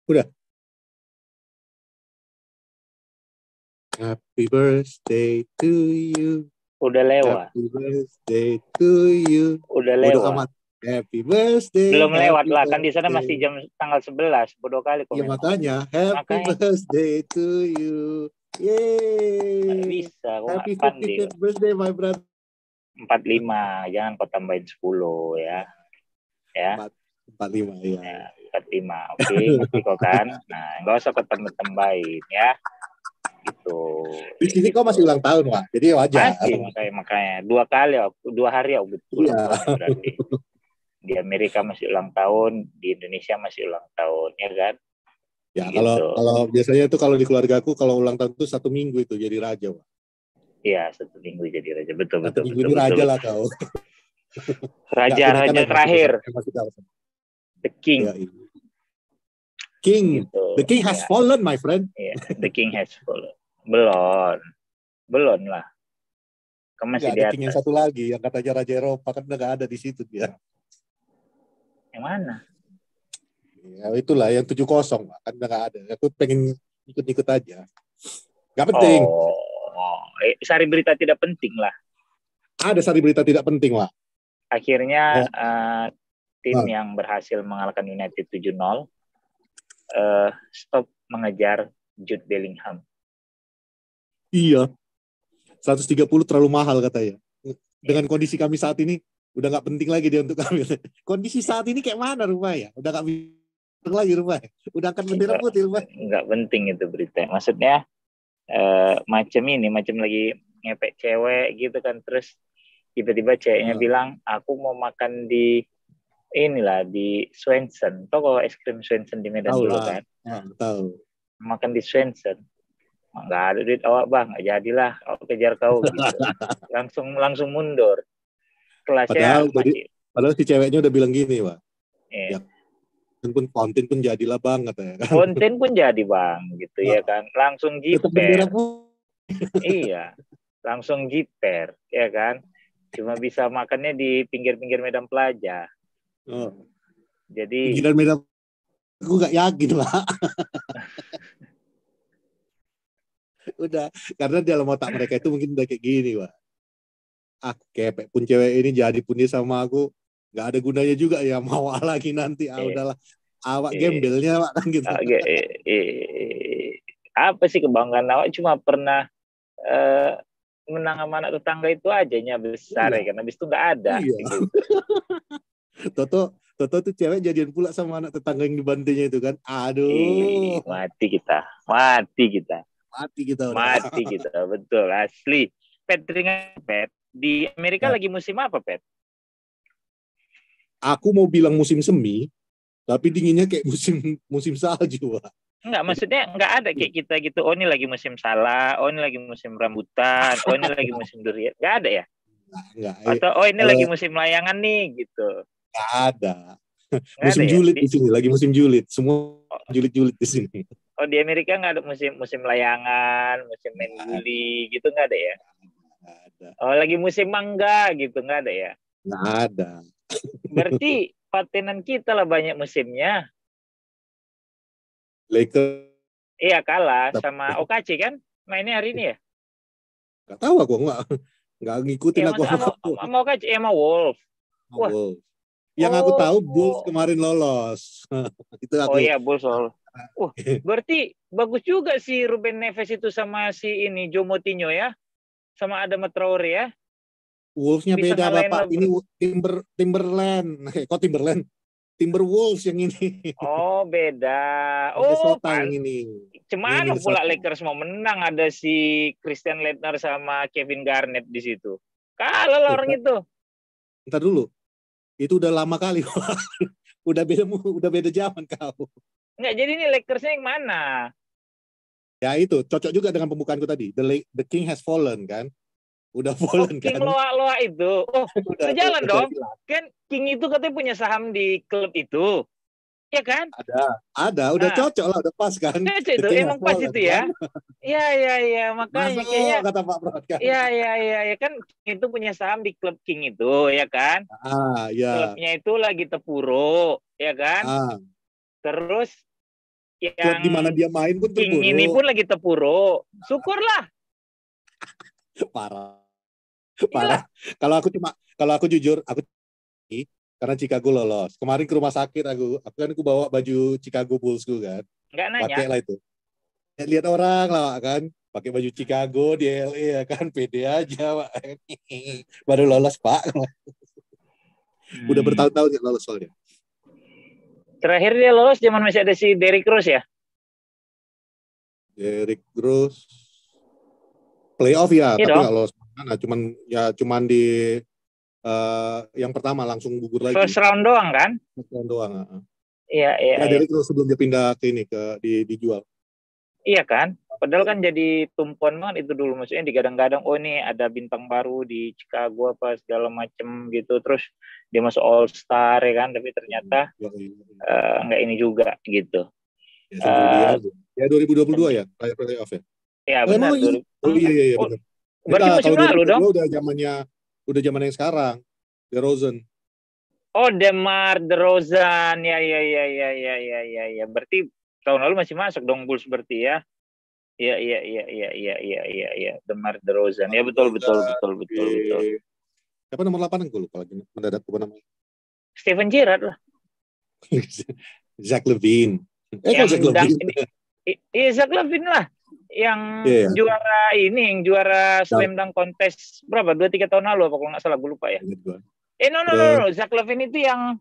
Udah. Happy birthday to you. Udah lewat. Happy birthday to you. Udah Bodoh lewat. amat. Happy birthday. Belum lewat happy lah, birthday. kan di sana masih jam tanggal 11. Bodoh kali Ya komen. makanya, happy birthday to you. Yeay. Nggak bisa, kok Happy nggak pandai. 55th birthday, my brother. 45, jangan kau tambahin 10 ya. Ya. 45 ya. 45, oke, ngerti kau kan? Nah, nggak usah kau tambah-tambahin ya. Gitu. Di sini kau masih ulang tahun, Wak. Jadi wajar. Masih, makanya 2 hari ya ulang Iya. tahun berarti. Di Amerika masih ulang tahun, di Indonesia masih ulang tahun, ya kan? Ya, Gitu. kalau biasanya itu kalau di keluarga aku kalau ulang tahun itu 1 minggu itu jadi raja, Wak. Iya, 1 minggu jadi raja. Betul. Minggu ini raja lah kau. Raja terakhir. The King. Ya, King. Gitu. The King has fallen, my friend. Iya, The King has fallen. Belum lah. Kamu masih di atas. King yang satu lagi yang katanya Raja Eropa kan udah gak ada di situ dia. Yang mana? Ya itulah yang 70 kan udah gak ada. Aku pengen ikut-ikut aja. Gak penting. Sari berita tidak penting lah. Ada sari berita tidak penting lah. Akhirnya tim yang berhasil mengalahkan United 7-0 stop mengejar Jude Bellingham. Iya. 130 terlalu mahal katanya. Dengan kondisi kami saat ini udah nggak penting lagi dia untuk kami. Kondisi saat ini kayak mana rumahnya? Udah nggak penting lagi rumahnya. Udah akan bendera putih rumahnya. Nggak penting itu berita. Maksudnya macam lagi ngepek cewek gitu kan, terus tiba-tiba ceweknya bilang aku mau makan di Swensen. Toko es krim Swensen di Medan dulu kan. Tahu. Makan di Swensen. Nggak ada duit awak bang, nggak jadilah awak kejar kau gitu. langsung mundur. Kelasnya padahal si ceweknya udah bilang gini, Pak. Ya, konten pun jadilah bang katanya kan. Konten pun jadi bang gitu ya kan. Langsung jiper. Iya. Langsung jiper ya kan. Cuma bisa makannya di pinggir-pinggir Medan Plaza. Jadi pinggiran Medan aku nggak yakin lah. Udah, karena dalam otak mereka itu mungkin udah kayak gini, Pak. Kepek pun cewek ini jadi pun dia sama aku nggak ada gunanya juga ya, mau lagi nanti udahlah awak gembelnya Pak kan gitu. Apa sih kebanggaan awak, cuma pernah menang sama anak tetangga itu aja besar ya kan, habis itu nggak ada. Iya. Toto tuh cewek jadian pula sama anak tetangga yang dibantunya itu kan. Aduh. Mati kita betul asli. Pet di Amerika lagi musim apa, Pet? Aku mau bilang musim semi, tapi dinginnya kayak musim salju, Pak. Enggak, maksudnya enggak ada kayak kita gitu. Oh, ini lagi musim salak, oh ini lagi musim rambutan, oh ini lagi musim durian. Enggak ada ya? Enggak. Atau oh ini lagi musim layangan nih gitu. Enggak ada. Musim julid ya? Di sini lagi musim julid. Semua julid-julid di sini. Oh, di Amerika enggak ada musim layangan, musim main guli gitu, enggak ada ya? Enggak ada. Oh, lagi musim mangga gitu, enggak ada ya? Enggak ada. Berarti patenan kita lah banyak musimnya. Lakers. Iya, kalah sama OKC kan? Mainnya hari ini ya? Enggak tahu aku, enggak ngikutin aku. Sama OKC sama Wolves. Wah. Yang aku tahu Bulls kemarin lolos. Itu aku. Oh iya, Bulls lolos. Berarti bagus juga si Ruben Neves itu sama si ini Joe Moutinho ya. Sama Adama Traore ya. Wolves-nya beda Bapak. Ini Timberland. Kok Timberland? Timberwolves yang ini. Oh, beda. Minnesota yang ini. Cuman pula Lakers mau menang, ada si Christian Laettner sama Kevin Garnett di situ. Kalah lah orang itu. Ntar dulu. Itu udah lama kali. udah beda zaman kau. Enggak, jadi ini Lakersnya yang mana? Ya itu, cocok juga dengan pembukaanku tadi. The King has fallen kan. Udah fallen kan. King Loa itu. Oh, udah jalan dong. Kan King itu katanya punya saham di klub itu. Ya kan? Ada. Udah cocok lah, udah pas kan. Itu emang pas itu ya. Iya, makanya kayaknya kata Pak Brod kan. Iya, kan itu punya saham di klub King itu, ya kan? Iya. Klubnya itu lagi terpuruk, ya kan? Terus klub di mana dia main pun King terpuruk. ini pun lagi terpuruk. Syukurlah. Parah. Kalau aku jujur, aku karena Chicago lolos. Kemarin ke rumah sakit aku bawa baju Chicago Bulls kan. Nggak nanya. Pakai lah itu. Lihat orang lah kan, pakai baju Chicago di LA ya kan, pede aja Pak. Baru lolos Pak. Udah bertahun-tahun ya lolos soalnya. Terakhir dia lolos zaman masih ada si Derrick Rose ya? Derrick Rose playoff ya, Iya tapi dong. nggak lolos mana, cuman di yang pertama langsung gugur lagi. First round doang kan? First round doang. Iya. Derrick Rose sebelum dia pindah ke ini dijual. Iya kan? Padahal kan jadi tumpuan banget itu dulu, maksudnya digadang-gadang, oh ini ada bintang baru di Chicago apa segala macem gitu, terus dia masuk All Star ya kan, tapi ternyata nggak ini juga gitu. Ya 2022 ya, playoff ya. Ya benar. Iya benar. Berarti musim lalu dong. Udah zaman yang sekarang. DeRozan. Oh, DeMar DeRozan. Ya. Berarti tahun lalu masih masuk dong Bulls berarti ya. Iya. DeMar DeRozan. Ya betul. Siapa nomor 8 gue lupa lagi mendadak apa namanya. Steven Gerrard lah. Zach LaVine. Zach LaVine. Iya, Zach LaVine lah. Yang juara Slam Dunk Contest berapa? 2-3 tahun lalu apa kalau nggak salah, gue lupa ya. No. Zach LaVine itu yang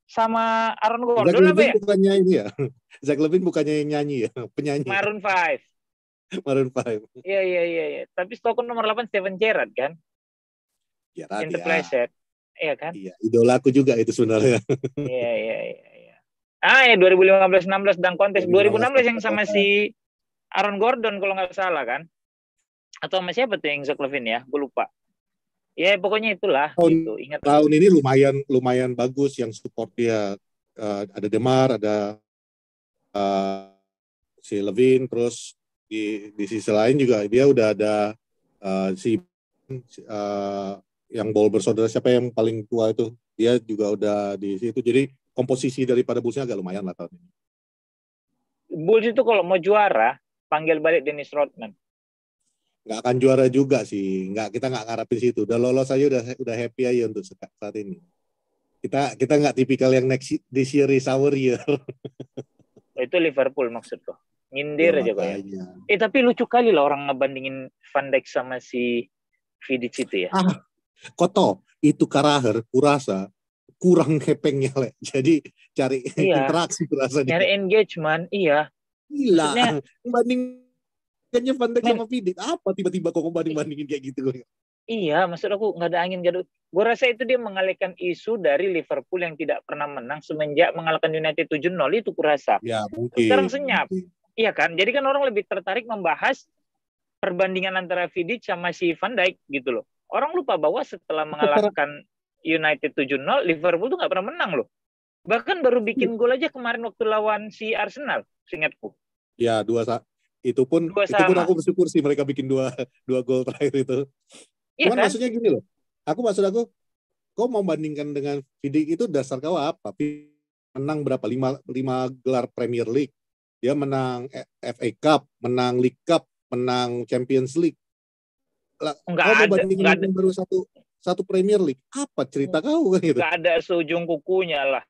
sama Aaron Gordon Zach LaVine apa ya? Bukannya ini ya. Zach LaVine bukannya yang nyanyi ya, penyanyi. Maroon 5. Iya. Tapi Stockton nomor 8 Steven Gerrard kan? Gerrard ya. Pleasure. Iya kan? Iya, idolaku juga itu sebenarnya. Iya. 2015-16 Dunk Contest. 2016 yang sama si Aaron Gordon kalau nggak salah kan? Atau sama siapa tuh yang Zach LaVine ya? Gue lupa. Ya pokoknya itulah. Gitu. Ingat. Tahun ini lumayan bagus yang support dia. Ada DeMar, ada si LaVine, terus di sisi lain juga dia udah ada yang ball bersaudara, siapa yang paling tua itu, dia juga udah di situ. Jadi komposisi daripada Bulls-nya agak lumayan lah tahun ini. Bulls itu kalau mau juara panggil balik Dennis Rodman. Nggak akan juara juga sih, kita nggak ngarapin situ. Udah lolos aja udah happy aja untuk saat ini. Kita nggak tipikal yang this year is our year. Itu Liverpool maksud lo. Nyindir aja kok ya. Tapi lucu kali lah orang ngebandingin Van Dijk sama si Vidic itu ya. Koto, itu Karaher kurasa kurang hepengnya le. Jadi cari interaksi kurasa. Cari engagement, iya. Gila. Bandingannya Van Dijk sama Vidic. Apa tiba-tiba kok bandingin kayak gitu? Iya, maksud aku nggak ada angin gaduh. Gue rasa itu dia mengalihkan isu dari Liverpool yang tidak pernah menang semenjak mengalahkan United 7-0 itu kurasa. Ya, mungkin. Sekarang senyap. Iya kan? Jadi kan orang lebih tertarik membahas perbandingan antara Vidic sama si Van Dijk gitu loh. Orang lupa bahwa setelah mengalahkan United 7-0, Liverpool tuh nggak pernah menang loh. Bahkan baru bikin gol aja kemarin waktu lawan si Arsenal, seingatku. Ya, itu pun aku bersyukur sih mereka bikin dua gol terakhir itu. Iya, cuman kan? Maksudnya gini loh. Maksud aku, kau mau bandingkan dengan Vidic itu dasar kau apa? Menang berapa? 5 gelar Premier League. Dia menang FA Cup, menang League Cup, menang Champions League. Kau mau bandingkan baru satu Premier League? Apa cerita kau kan gitu? Nggak ada seujung kukunya lah.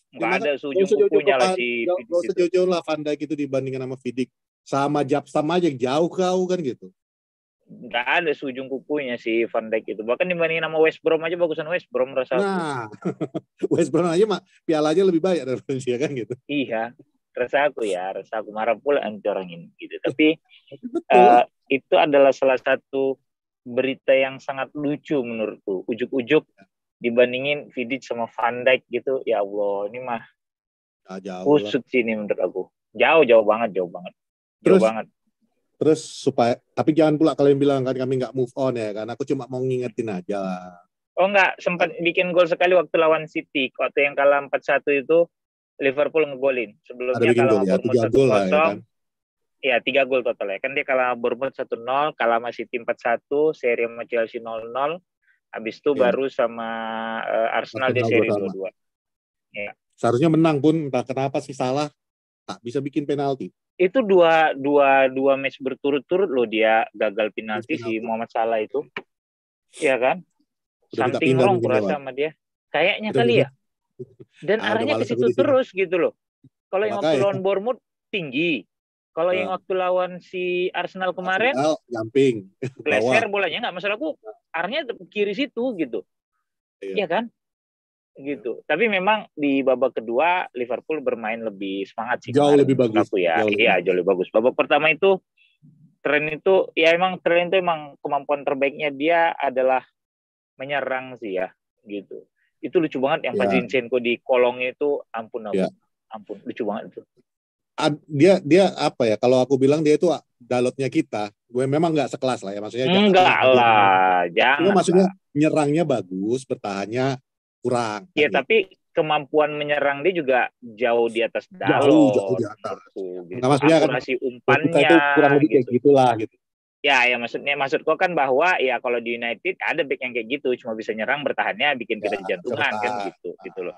Nggak ada seujung kukunya lah si Vidic. Nggak sejauh lah Van Dijk itu dibandingkan sama Vidic. Sama Japsam aja jauh kau kan gitu. Nggak ada seujung kukunya si Van Dijk itu. Bahkan dibandingin sama West Brom aja bagusan West Brom rasa. Nah, West Brom aja pialanya lebih banyak daripada dia kan gitu. Iya, rasa aku marah pula orang ini gitu. Tapi itu adalah salah satu berita yang sangat lucu menurutku. Ujuk-ujuk dibandingin Vidic sama Van Dijk gitu. Ya Allah, ini mah kusut sih ini menurut aku. Jauh banget. Terus tapi jangan pula kalian bilang kan kami nggak move on ya kan. Aku cuma mau ngingetin aja lah. Oh nggak, sempat bikin gol sekali waktu lawan City. Waktu yang kalah 4-1 itu Liverpool ngegolin. Sebelumnya kalah Bournemouth 1-0. Ya, 3 gol total ya. Kan dia kalah Bournemouth 1-0, kalah sama City 4-1, seri sama Chelsea 0-0. Habis itu baru sama Arsenal dia seri 2-2. Ya. Seharusnya menang pun, entah kenapa sih salah. tak bisa bikin penalti. Itu dua match berturut-turut loh dia gagal penalti si Penalti. Muhammad Salah itu. Iya kan? Udah minta Something pindah wrong mungkin kurasa kawan. sama dia. Kayaknya Udah kali minta. ya. Dan Udah arahnya ke malas aku situ di sini. terus gitu loh. Kalau yang waktu Makanya. lawan Bournemouth tinggi. Kalau yang waktu lawan si Arsenal kemarin jumping geser bawah. bolanya, nggak masalahku arahnya kiri situ gitu. Iya kan? Gitu. Tapi memang di babak kedua Liverpool bermain lebih semangat sih Jauh kemarin. lebih bagus. Aku ya. Iya, jauh lebih bagus. Babak pertama itu tren itu emang kemampuan terbaiknya dia adalah menyerang sih ya gitu. Itu lucu banget yang pas Zinchenko di kolong itu, ampun lucu banget itu. Dia apa ya, kalau aku bilang dia itu Dalotnya kita, gue memang nggak sekelas lah ya, maksudnya enggak lah, jangan. Maksudnya nyerangnya bagus, bertahannya kurang ya kan, tapi kemampuan menyerang dia juga jauh di atas jauh Dalot di atas gitu. Nah, maksudnya akurasi kan, umpannya kita itu kurang lebih gitu. kayak gitulah gitu. Ya maksudku kan bahwa ya kalau di United ada back yang kayak gitu, cuma bisa nyerang, bertahannya bikin kita jantungan kan gitu loh.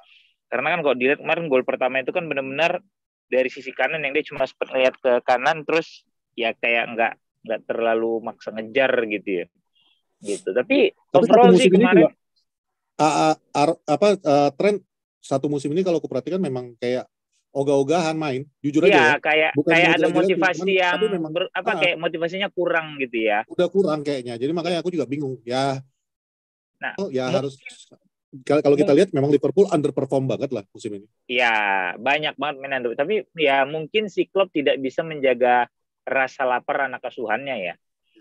Karena kan kalau dilihat kemarin gol pertama itu kan benar-benar dari sisi kanan yang dia cuma sempat ngeliat ke kanan, terus ya kayak nggak terlalu maksa ngejar gitu ya. Gitu. Tapi overall sih kemarin tren satu musim ini kalau kuperhatikan memang kayak ogah-ogahan main, jujur aja ya. Kayak ada motivasi yang tapi memang, kayak motivasinya kurang gitu ya. Udah kurang kayaknya. Jadi makanya aku juga bingung. Ya. Nah, harus kalau kita lihat memang Liverpool underperform banget lah musim ini. Ya, banyak banget main under. Tapi ya mungkin si Klopp tidak bisa menjaga rasa lapar anak asuhannya ya.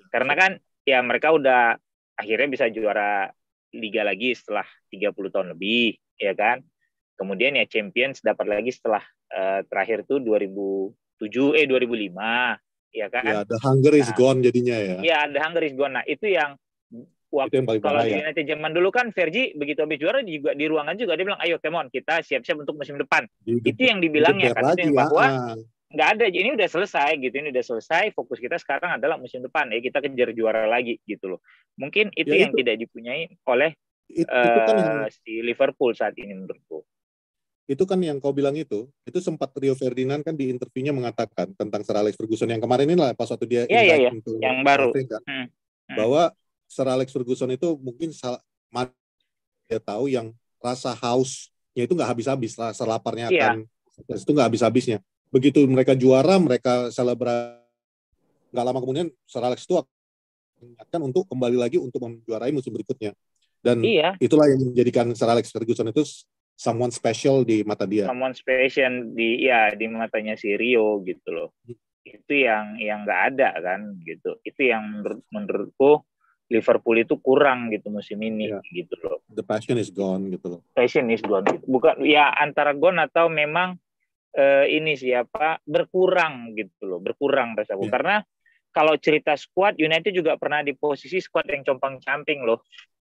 Karena kan ya mereka udah akhirnya bisa juara liga lagi setelah 30 tahun lebih, ya kan? Kemudian ya Champions dapat lagi setelah terakhir tuh 2005, ya kan? Ya, the hunger is gone jadinya ya. Ya, the hunger is gone. Nah, itu yang waktu kalau di United zaman dulu kan Fergie begitu habis juara juga di ruangan juga dia bilang, ayo come on kita siap-siap untuk musim depan. Itu yang dibilangnya kan, itu yang bahwa nggak ada, ini udah selesai gitu, ini udah selesai, fokus kita sekarang adalah musim depan ya, kita kejar juara lagi gitu loh. Mungkin itu yang tidak dipunyai oleh si Liverpool saat ini menurutku. Itu kan yang kau bilang itu sempat Rio Ferdinand kan di interviewnya mengatakan tentang Sir Alex Ferguson yang kemarin ini lah, pas waktu dia invite untuk yang baru kan, bahwa Sir Alex Ferguson itu mungkin dia tahu yang rasa hausnya itu nggak habis-habis, rasa laparnya akan itu nggak habis-habisnya. Begitu mereka juara, mereka selebrasi, nggak lama kemudian Sir Alex itu akan untuk kembali lagi untuk menjuarai musim berikutnya. Dan itulah yang menjadikan Sir Alex Ferguson itu someone special di mata dia. Someone special di matanya si Rio gitu loh. Itu yang nggak ada kan gitu. Itu yang menurutku Liverpool itu kurang gitu musim ini gitu loh. The passion is gone gitu loh. Passion is gone gitu. Bukan ya antara gone atau memang ini siapa berkurang gitu loh, berkurang rasaku. Karena kalau cerita squad, United juga pernah di posisi squad yang compang-camping loh.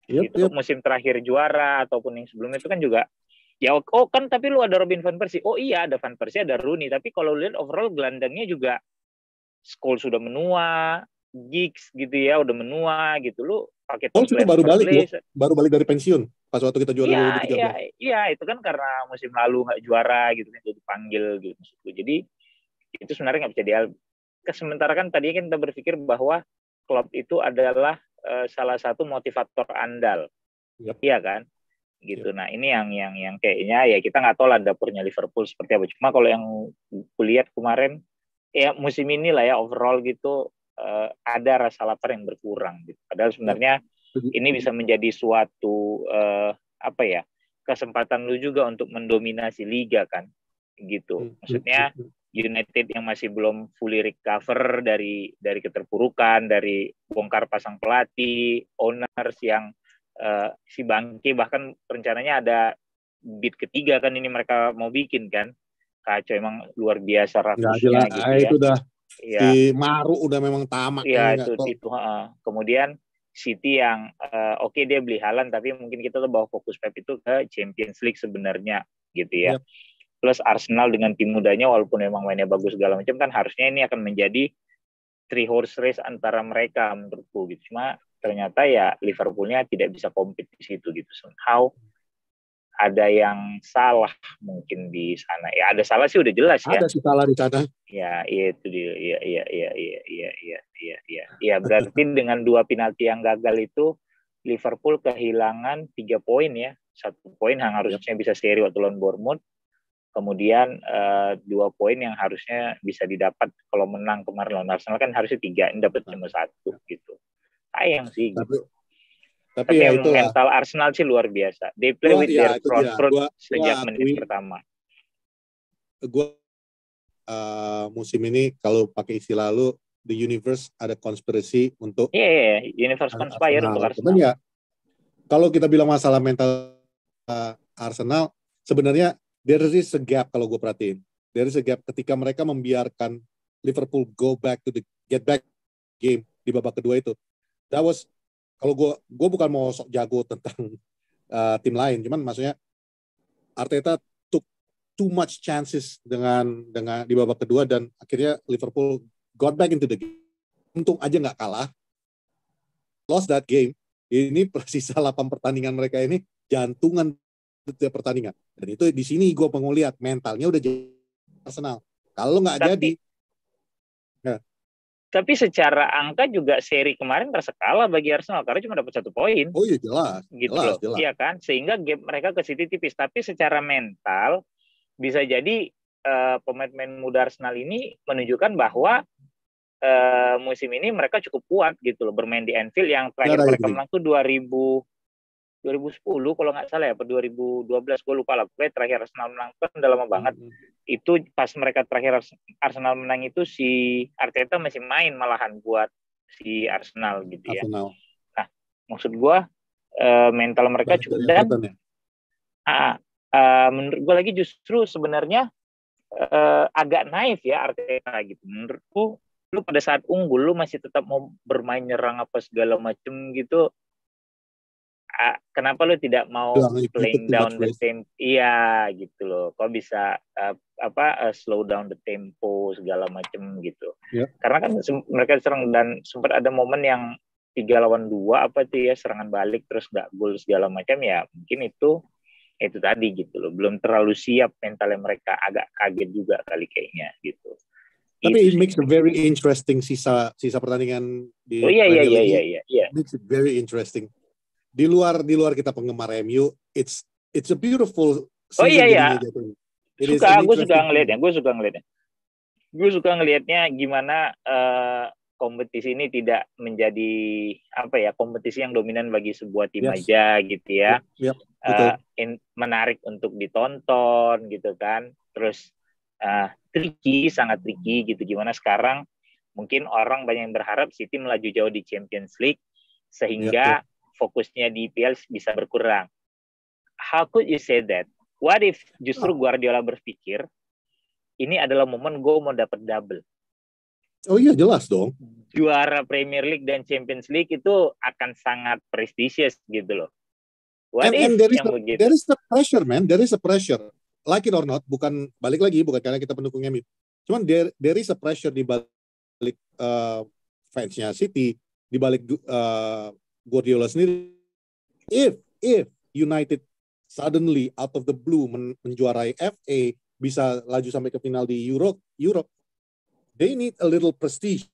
Itu musim terakhir juara ataupun yang sebelumnya itu kan juga ya kan, tapi lu ada Robin van Persie. Oh iya, ada van Persie, ada Rooney, tapi kalau lihat overall gelandangnya juga Scholes sudah menua, Giggs gitu ya udah menua gitu, lu pakai Tom itu baru balik dari pensiun pas waktu kita juara 2013. Iya, itu kan karena musim lalu nggak juara gitu kan, jadi panggil gitu. Jadi itu sebenarnya nggak bisa sementara kan tadi kan kita berpikir bahwa Klopp itu adalah salah satu motivator andal, iya kan? Gitu. Nah ini yang kayaknya ya kita nggak tahu lah dapurnya Liverpool seperti apa. Cuma kalau yang kulihat kemarin ya musim ini lah ya overall gitu ada rasa lapar yang berkurang gitu. Padahal sebenarnya ini bisa menjadi suatu kesempatan lu juga untuk mendominasi liga kan gitu. Maksudnya United yang masih belum fully recover dari keterpurukan, dari bongkar pasang pelatih, owners yang si Bangke bahkan rencananya ada bid ketiga kan ini mereka mau bikin kan. Kacau emang luar biasa rakusnya gitu ya. Itu udah si Maru udah memang tamak. Iya itu. Kemudian City yang dia beli Haaland, tapi mungkin kita tuh bawa fokus Pep itu ke Champions League sebenarnya gitu ya. Plus Arsenal dengan tim mudanya walaupun memang mainnya bagus segala macam kan harusnya ini akan menjadi 3 horse race antara mereka menurutku gitu. Cuma ternyata ya Liverpoolnya tidak bisa compete di situ gitu. Somehow ada yang salah mungkin di sana. Ya ada salah sih udah jelas ya. Ada sih salah di sana. Ya, itu dia. Iya, berarti dengan 2 penalti yang gagal itu Liverpool kehilangan 3 poin ya. 1 poin yang harusnya bisa seri waktu lawan Bournemouth. Kemudian 2 poin yang harusnya bisa didapat kalau menang kemarin lawan Arsenal kan harusnya 3, ini dapat cuma 1 gitu. Sayang sih gitu. Tapi ya emang mental Arsenal sih luar biasa. They play with their front foot sejak menit pertama. Gue musim ini kalau pakai istilah lu, the universe ada konspirasi untuk universe conspire untuk Arsenal. Cuman ya kalau kita bilang masalah mental Arsenal, sebenarnya there is a gap kalau gue perhatiin. There is a gap ketika mereka membiarkan Liverpool get back game di babak kedua itu. That was, kalau gue bukan mau sok jago tentang tim lain, cuman maksudnya Arteta took too much chances dengan di babak kedua dan akhirnya Liverpool got back into the game. Untung aja nggak kalah, lost that game. Ini persisa 8 pertandingan mereka ini jantungan setiap pertandingan. Dan itu di sini gue pengen lihat mentalnya udah jadi Arsenal. Kalau nggak jadi. Ya. Tapi secara angka juga seri kemarin terasa kalah bagi Arsenal karena cuma dapat 1 poin. Oh iya jelas. Gitu jelas. Iya kan? Sehingga gap mereka ke City tipis. Tapi secara mental bisa jadi pemain-pemain muda Arsenal ini menunjukkan bahwa musim ini mereka cukup kuat gitu loh, bermain di Anfield. Yang terakhir mereka menang tuh 2010 kalau nggak salah ya, atau 2012 gue lupa lah. Terakhir Arsenal menang kan udah lama banget. Itu pas mereka terakhir Arsenal menang itu si Arteta masih main malahan buat si Arsenal gitu ya. Nah, maksud gue mental mereka cukup, dan menurut gue lagi justru sebenarnya agak naif ya Arteta gitu. Menurutku lu pada saat unggul lu masih tetap mau bermain nyerang apa segala macem gitu. Kenapa lu tidak mau playing down the tempo? Iya gitu loh. Kok bisa slow down the tempo segala macem gitu. Karena kan mereka serang dan sempat ada momen yang 3 lawan 2 apa tuh ya, serangan balik terus nggak gol segala macam ya. Mungkin itu tadi gitu loh. Belum terlalu siap mentalnya mereka, agak kaget juga kali kayaknya gitu. Tapi it makes a very interesting sisa pertandingan di Premier League. Iya. Makes it very interesting. Di luar kita penggemar MU, it's a beautiful season. Gue suka ngelihatnya gimana kompetisi ini tidak menjadi kompetisi yang dominan bagi sebuah tim aja gitu ya. Menarik untuk ditonton gitu kan. Terus sangat tricky gitu. Gimana sekarang mungkin orang banyak yang berharap City melaju jauh di Champions League sehingga fokusnya di IPL bisa berkurang. How could you say that? What if justru Guardiola berpikir ini adalah momen gue mau dapat double? Oh iya jelas dong. Juara Premier League dan Champions League itu akan sangat prestisius gitu loh. And there is a pressure, man. There is a pressure. Like it or not, bukan karena kita pendukung MU. Cuman there is a pressure di balik fansnya City, di balik Guardiola sendiri. If United suddenly out of the blue menjuarai FA, bisa laju sampai ke final di Europe, they need a little prestige.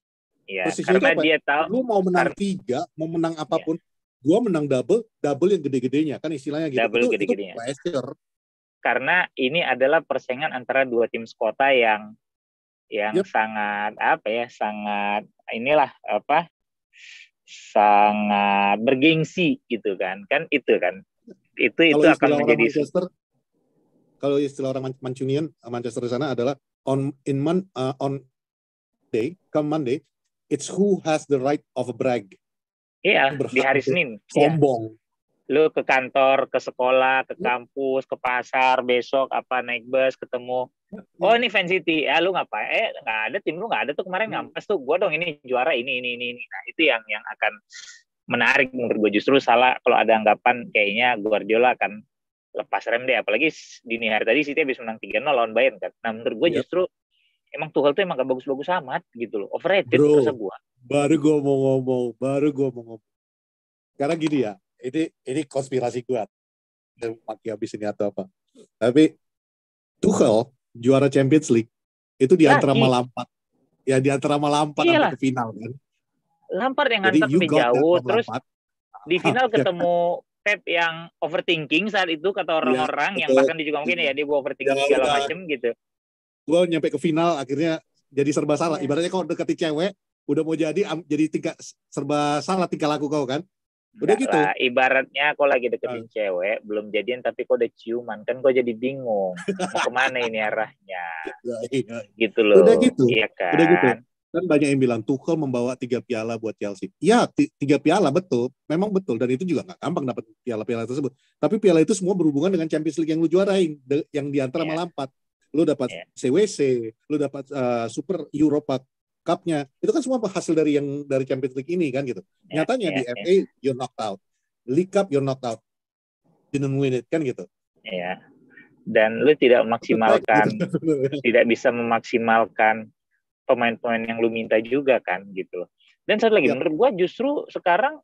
Ya, karena dia tahu lu mau menang 3, mau menang apapun, gua menang double yang gede-gedenya kan istilahnya gitu. Double gede-gedenya. Itu pressure. Karena ini adalah persaingan antara 2 tim sekota yang sangat sangat sangat bergengsi gitu kan itu akan menjadi kalau istilah orang Mancunian Manchester di sana adalah on Monday it's who has the right of a brag. Iya, di hari Senin sombong. Lu ke kantor, ke sekolah, ke kampus, ke pasar, besok naik bus ketemu, oh ini Fan City, ya lu ngapain? Nggak ada, tim lu nggak ada tuh kemarin ngampas tuh, gue dong ini juara ini. Nah itu yang akan menarik menurut gue. Justru salah kalau ada anggapan kayaknya Guardiola akan lepas rem deh, apalagi dini hari tadi City habis menang 3-0 lawan Bayern kan. Nah menurut gue justru emang Tuchel tuh emang gak bagus-bagus amat gitu loh, overrated rasa gue. Baru gue mau ngomong. Karena gini ya, ini konspirasi gue. maki habis ini atau apa. Tapi Tuchel juara Champions League itu di antara Lampard. Ya di antara Lampard sampai ke final kan. Lampard yang Jadi ngantar sampai jauh, terus Lampard. Di final ketemu Pep yang overthinking saat itu kata orang-orang, yang bahkan dia juga mungkin ya dia overthinking segala macem gitu. Gue nyampe ke final akhirnya jadi serba salah. Ibaratnya kalau deketin cewek udah mau jadi serba salah tingkah laku kau kan. Udah gitu. Lah, ibaratnya kau lagi deketin cewek belum jadian tapi kau udah ciuman kan kau jadi bingung mau kemana ini arahnya. Gitu loh. Udah gitu. Iya kan. Udah gitu. Kan banyak yang bilang Tuchel membawa 3 piala buat Chelsea. Ya, 3 piala betul. Memang betul. Dan itu juga gak gampang dapat piala-piala tersebut. Tapi piala itu semua berhubungan dengan Champions League yang lu juarain. Yang diantar sama Lampard. Lu dapat CWC, lu dapat Super Europa Cup-nya. Itu kan semua hasil dari Champions League ini kan gitu. Nyatanya di FA, you're knocked out. League Cup, you're knocked out. Didn't win it, kan gitu. Iya. Dan lu tidak memaksimalkan, tidak bisa memaksimalkan pemain-pemain yang lu minta juga kan gitu. Dan satu lagi menurut gua justru sekarang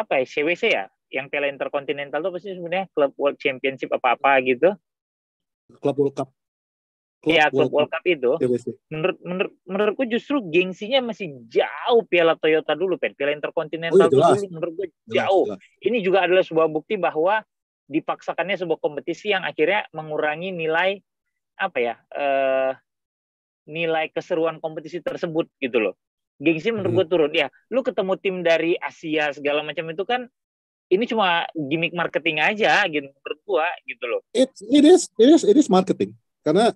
CWC ya, yang Piala Interkontinental itu pasti sebenarnya Club World Championship apa-apa gitu. Club World Cup. Club World Cup itu menurutku justru gengsinya masih jauh Piala Toyota dulu, Piala Interkontinental dulu menurut gua jauh. Jelas. Ini juga adalah sebuah bukti bahwa dipaksakannya sebuah kompetisi yang akhirnya mengurangi nilai nilai keseruan kompetisi tersebut gitu loh. Gengsi menurut gue turun. Ya, lu ketemu tim dari Asia segala macam itu kan ini cuma gimmick marketing aja gitu menurut gua gitu loh. It is marketing. Karena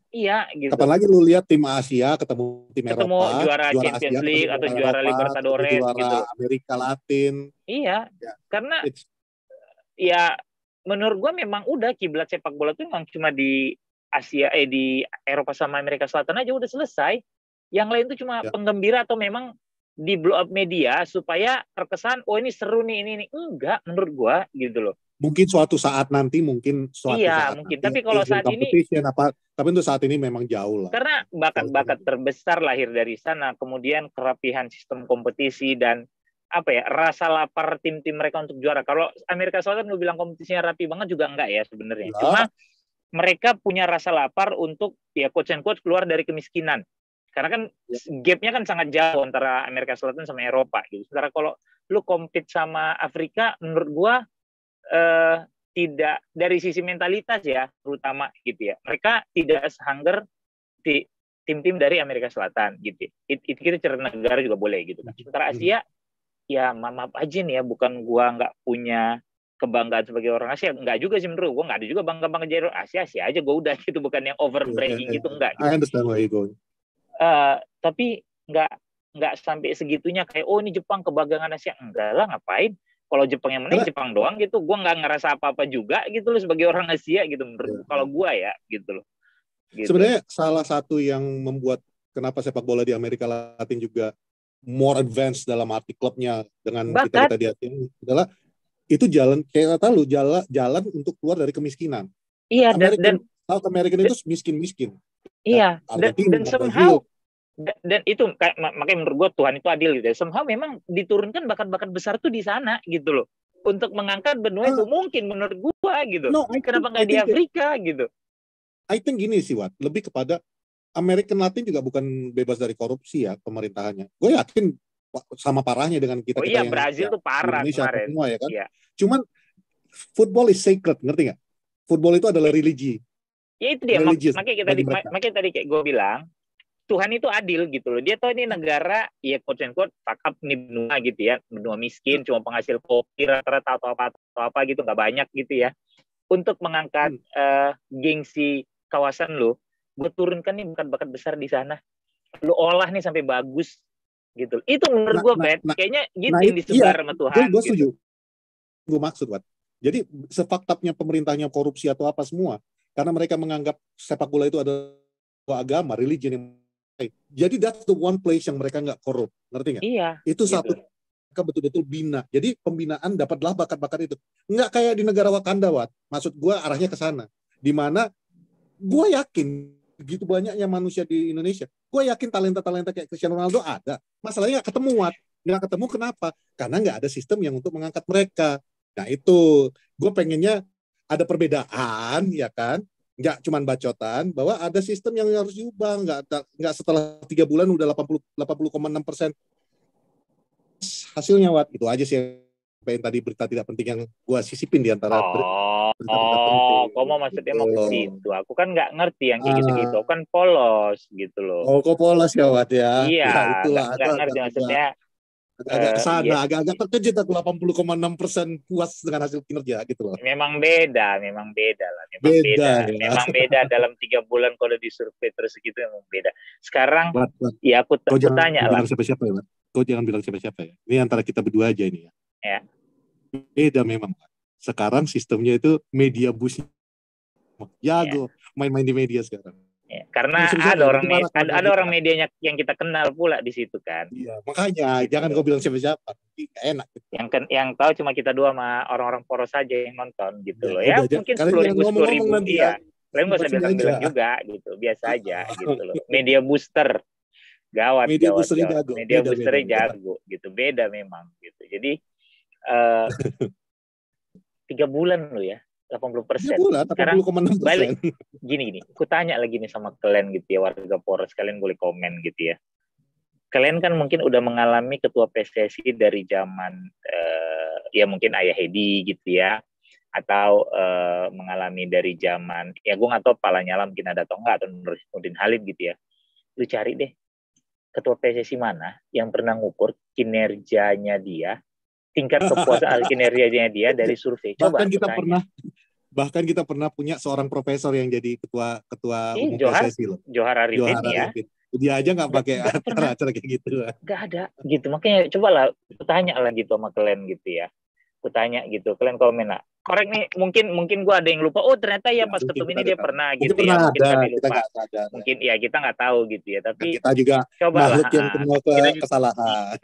gitu. Kapan lagi lu lihat tim Asia ketemu tim Eropa, juara Champions League atau juara Libertadores gitu. Amerika Latin. Iya. Karena ya menurut gua memang udah kiblat sepak bola tuh memang cuma di Asia di Eropa sama Amerika Selatan aja udah selesai. Yang lain tuh cuma penggembira atau memang di blow up media supaya terkesan ini seru nih ini. Enggak menurut gua gitu loh. Mungkin suatu saat nanti saat mungkin. Tapi kalau saat ini tapi untuk saat ini memang jauh lah. Karena bakat-bakat terbesar lahir dari sana, kemudian kerapihan sistem kompetisi dan rasa lapar tim-tim mereka untuk juara. Kalau Amerika Selatan lu bilang kompetisinya rapi banget juga enggak ya sebenarnya. Cuma mereka punya rasa lapar untuk quotes and quotes keluar dari kemiskinan. Karena kan gap-nya kan sangat jauh antara Amerika Selatan sama Eropa gitu. Sementara kalau lu compete sama Afrika menurut gua tidak dari sisi mentalitas ya terutama gitu ya. Mereka tidak sehunger tim-tim dari Amerika Selatan gitu. Itu kita cerita negara juga boleh gitu kan. Sementara Asia ya maaf aja nih ya, bukan gua nggak punya kebanggaan sebagai orang Asia, enggak juga sih menurut gue, enggak ada juga bangga jadi Asia aja gue udah gitu, bukan yang overbragging gitu, enggak. I understand where you going. Tapi enggak sampai segitunya kayak ini Jepang kebanggaan Asia, enggak lah, ngapain? Kalau Jepang yang menang Jepang doang gitu, gue nggak ngerasa apa-apa juga gitu loh sebagai orang Asia gitu menurut kalau gue ya gitu loh. Gitu. Sebenarnya salah satu yang membuat kenapa sepak bola di Amerika Latin juga more advanced dalam arti klubnya dengan kita di Asia adalah itu jalan kayak kata lu jalan untuk keluar dari kemiskinan. Iya dan South American itu miskin-miskin. Iya dan somehow dan itu makanya menurut gue Tuhan itu adil gitu ya. Somehow memang diturunkan bakat-bakat besar tuh di sana gitu loh untuk mengangkat benua itu mungkin menurut gue gitu. Kenapa nggak di Afrika gitu? I think gini sih Wat, lebih kepada American Latin juga bukan bebas dari korupsi ya pemerintahannya. Gue yakin sama parahnya dengan kita yang Brazil tuh parah Indonesia kemarin. Semua ya kan. Iya. Cuman football is sacred, ngerti nggak? Football itu adalah religi. Ya itu dia. Makanya tadi kayak gue bilang Tuhan itu adil gitu loh. Dia tahu ini negara ya quote and quote fuck up nih benua gitu ya, benua miskin cuma penghasil kopi rata-rata atau apa gitu nggak banyak gitu ya. Untuk mengangkat gengsi kawasan lo, gue turunkan nih bakat-bakat besar di sana. Lo olah nih sampai bagus. Gitu. Itu menurut gue kayaknya gitu yang disebar sama Tuhan. Gue setuju. Gue maksud Wat. Jadi sefaktapnya pemerintahnya korupsi atau apa semua, karena mereka menganggap sepak bola itu adalah agama, religion yang jadi that's the one place yang mereka nggak korup, ngerti nggak? Iya. Itu gitu. Satu mereka betul-betul bina. Jadi pembinaan dapatlah bakat-bakat itu. Nggak kayak di negara Wakanda Wat. Maksud gue arahnya ke sana. Di mana gue yakin begitu banyaknya manusia di Indonesia. Gue yakin talenta-talenta kayak Cristiano Ronaldo ada. Masalahnya nggak ketemu, Wat. Nggak ketemu kenapa? Karena nggak ada sistem yang untuk mengangkat mereka. Nah itu, gue pengennya ada perbedaan, ya kan? Nggak cuma bacotan, bahwa ada sistem yang harus diubah. Nggak setelah 3 bulan udah 80,6% hasilnya, Wat. Itu aja sih yang tadi berita tidak penting yang gua sisipin di antara berita-berita penting. Kok mau maksudnya Gitu mau ke loh. situ? Aku kan nggak ngerti yang kayak gitu-gitu. Aku kan polos gitu loh. Oh, kok polos ya, Wat ya? Iya, Ya itulah, nggak ngerti maksudnya. agak kesana, Ya, agak terkejut aku 80,6% puas dengan hasil kinerja gitu loh. memang beda lah, memang Beda beda, ya. memang beda dalam 3 bulan kalau disurvei terus gitu memang beda. Sekarang, Wat. ya aku Kau jangan tanya lah, bilang siapa-siapa ya, Wat. Kau jangan bilang siapa-siapa ya. Ini antara kita berdua aja ini ya. ya, Beda memang. Sekarang sistemnya itu media bus ya, jago main-main di media sekarang. ya. Karena Siapa-siapa ada ya? orang Nanti marah kawan-kawan ada kita. orang medianya yang kita kenal pula di situ kan. Iya, makanya Gitu jangan loh. kau bilang siapa-siapa. Nggak enak. Yang tahu cuma kita dua sama orang-orang poros saja yang nonton gitu Ya, loh. Ya udah, mungkin kalian jangan 10.000 ngomong-ngomong 10.000 nanti ya. iya. Kalian nggak usah Sini aja. bilang-bilang juga gitu, biasa aja gitu loh. Media booster gawat, Media gawat, boosternya gawat. jago. Media Beda. boosternya jago gitu, beda memang gitu. Jadi eh, 3 bulan lo ya, 3 80%. bulan, Sekarang 80,6%. balik gini, aku tanya lagi nih sama kalian gitu ya, warga Poros, kalian boleh komen gitu ya. Kalian kan mungkin udah mengalami ketua PSSI dari zaman ya mungkin Ayah Hedi gitu ya, atau mengalami dari zaman ya gue nggak tahu Pak Lanyala mungkin ada atau enggak, atau Nurdin Halid gitu ya. Lu cari deh ketua PSSI mana yang pernah ngukur kinerjanya dia, tingkat kepuasan kinerjanya dia dari survei. Coba Bahkan aku kita tanya. pernah punya seorang profesor yang jadi ketua umum PSSI loh. Johar Arifin Johara ya. Arifin. Dia aja nggak pakai Nggak pernah. acara kayak gitu. Nggak ada gitu. Makanya cobalah tanya lah gitu sama kalian gitu ya. Aku tanya gitu, kalian komen lah. Korek nih, mungkin gue ada yang lupa. Oh ternyata ya pas ketemu ini dia pernah Mungkin gitu ya. pernah Mungkin ada, kami kita lupa. nggak sadar. Mungkin ya kita nggak tahu gitu ya. Dan Tapi kita juga cobalah. makhluk yang penuh Kita juga, kesalahan.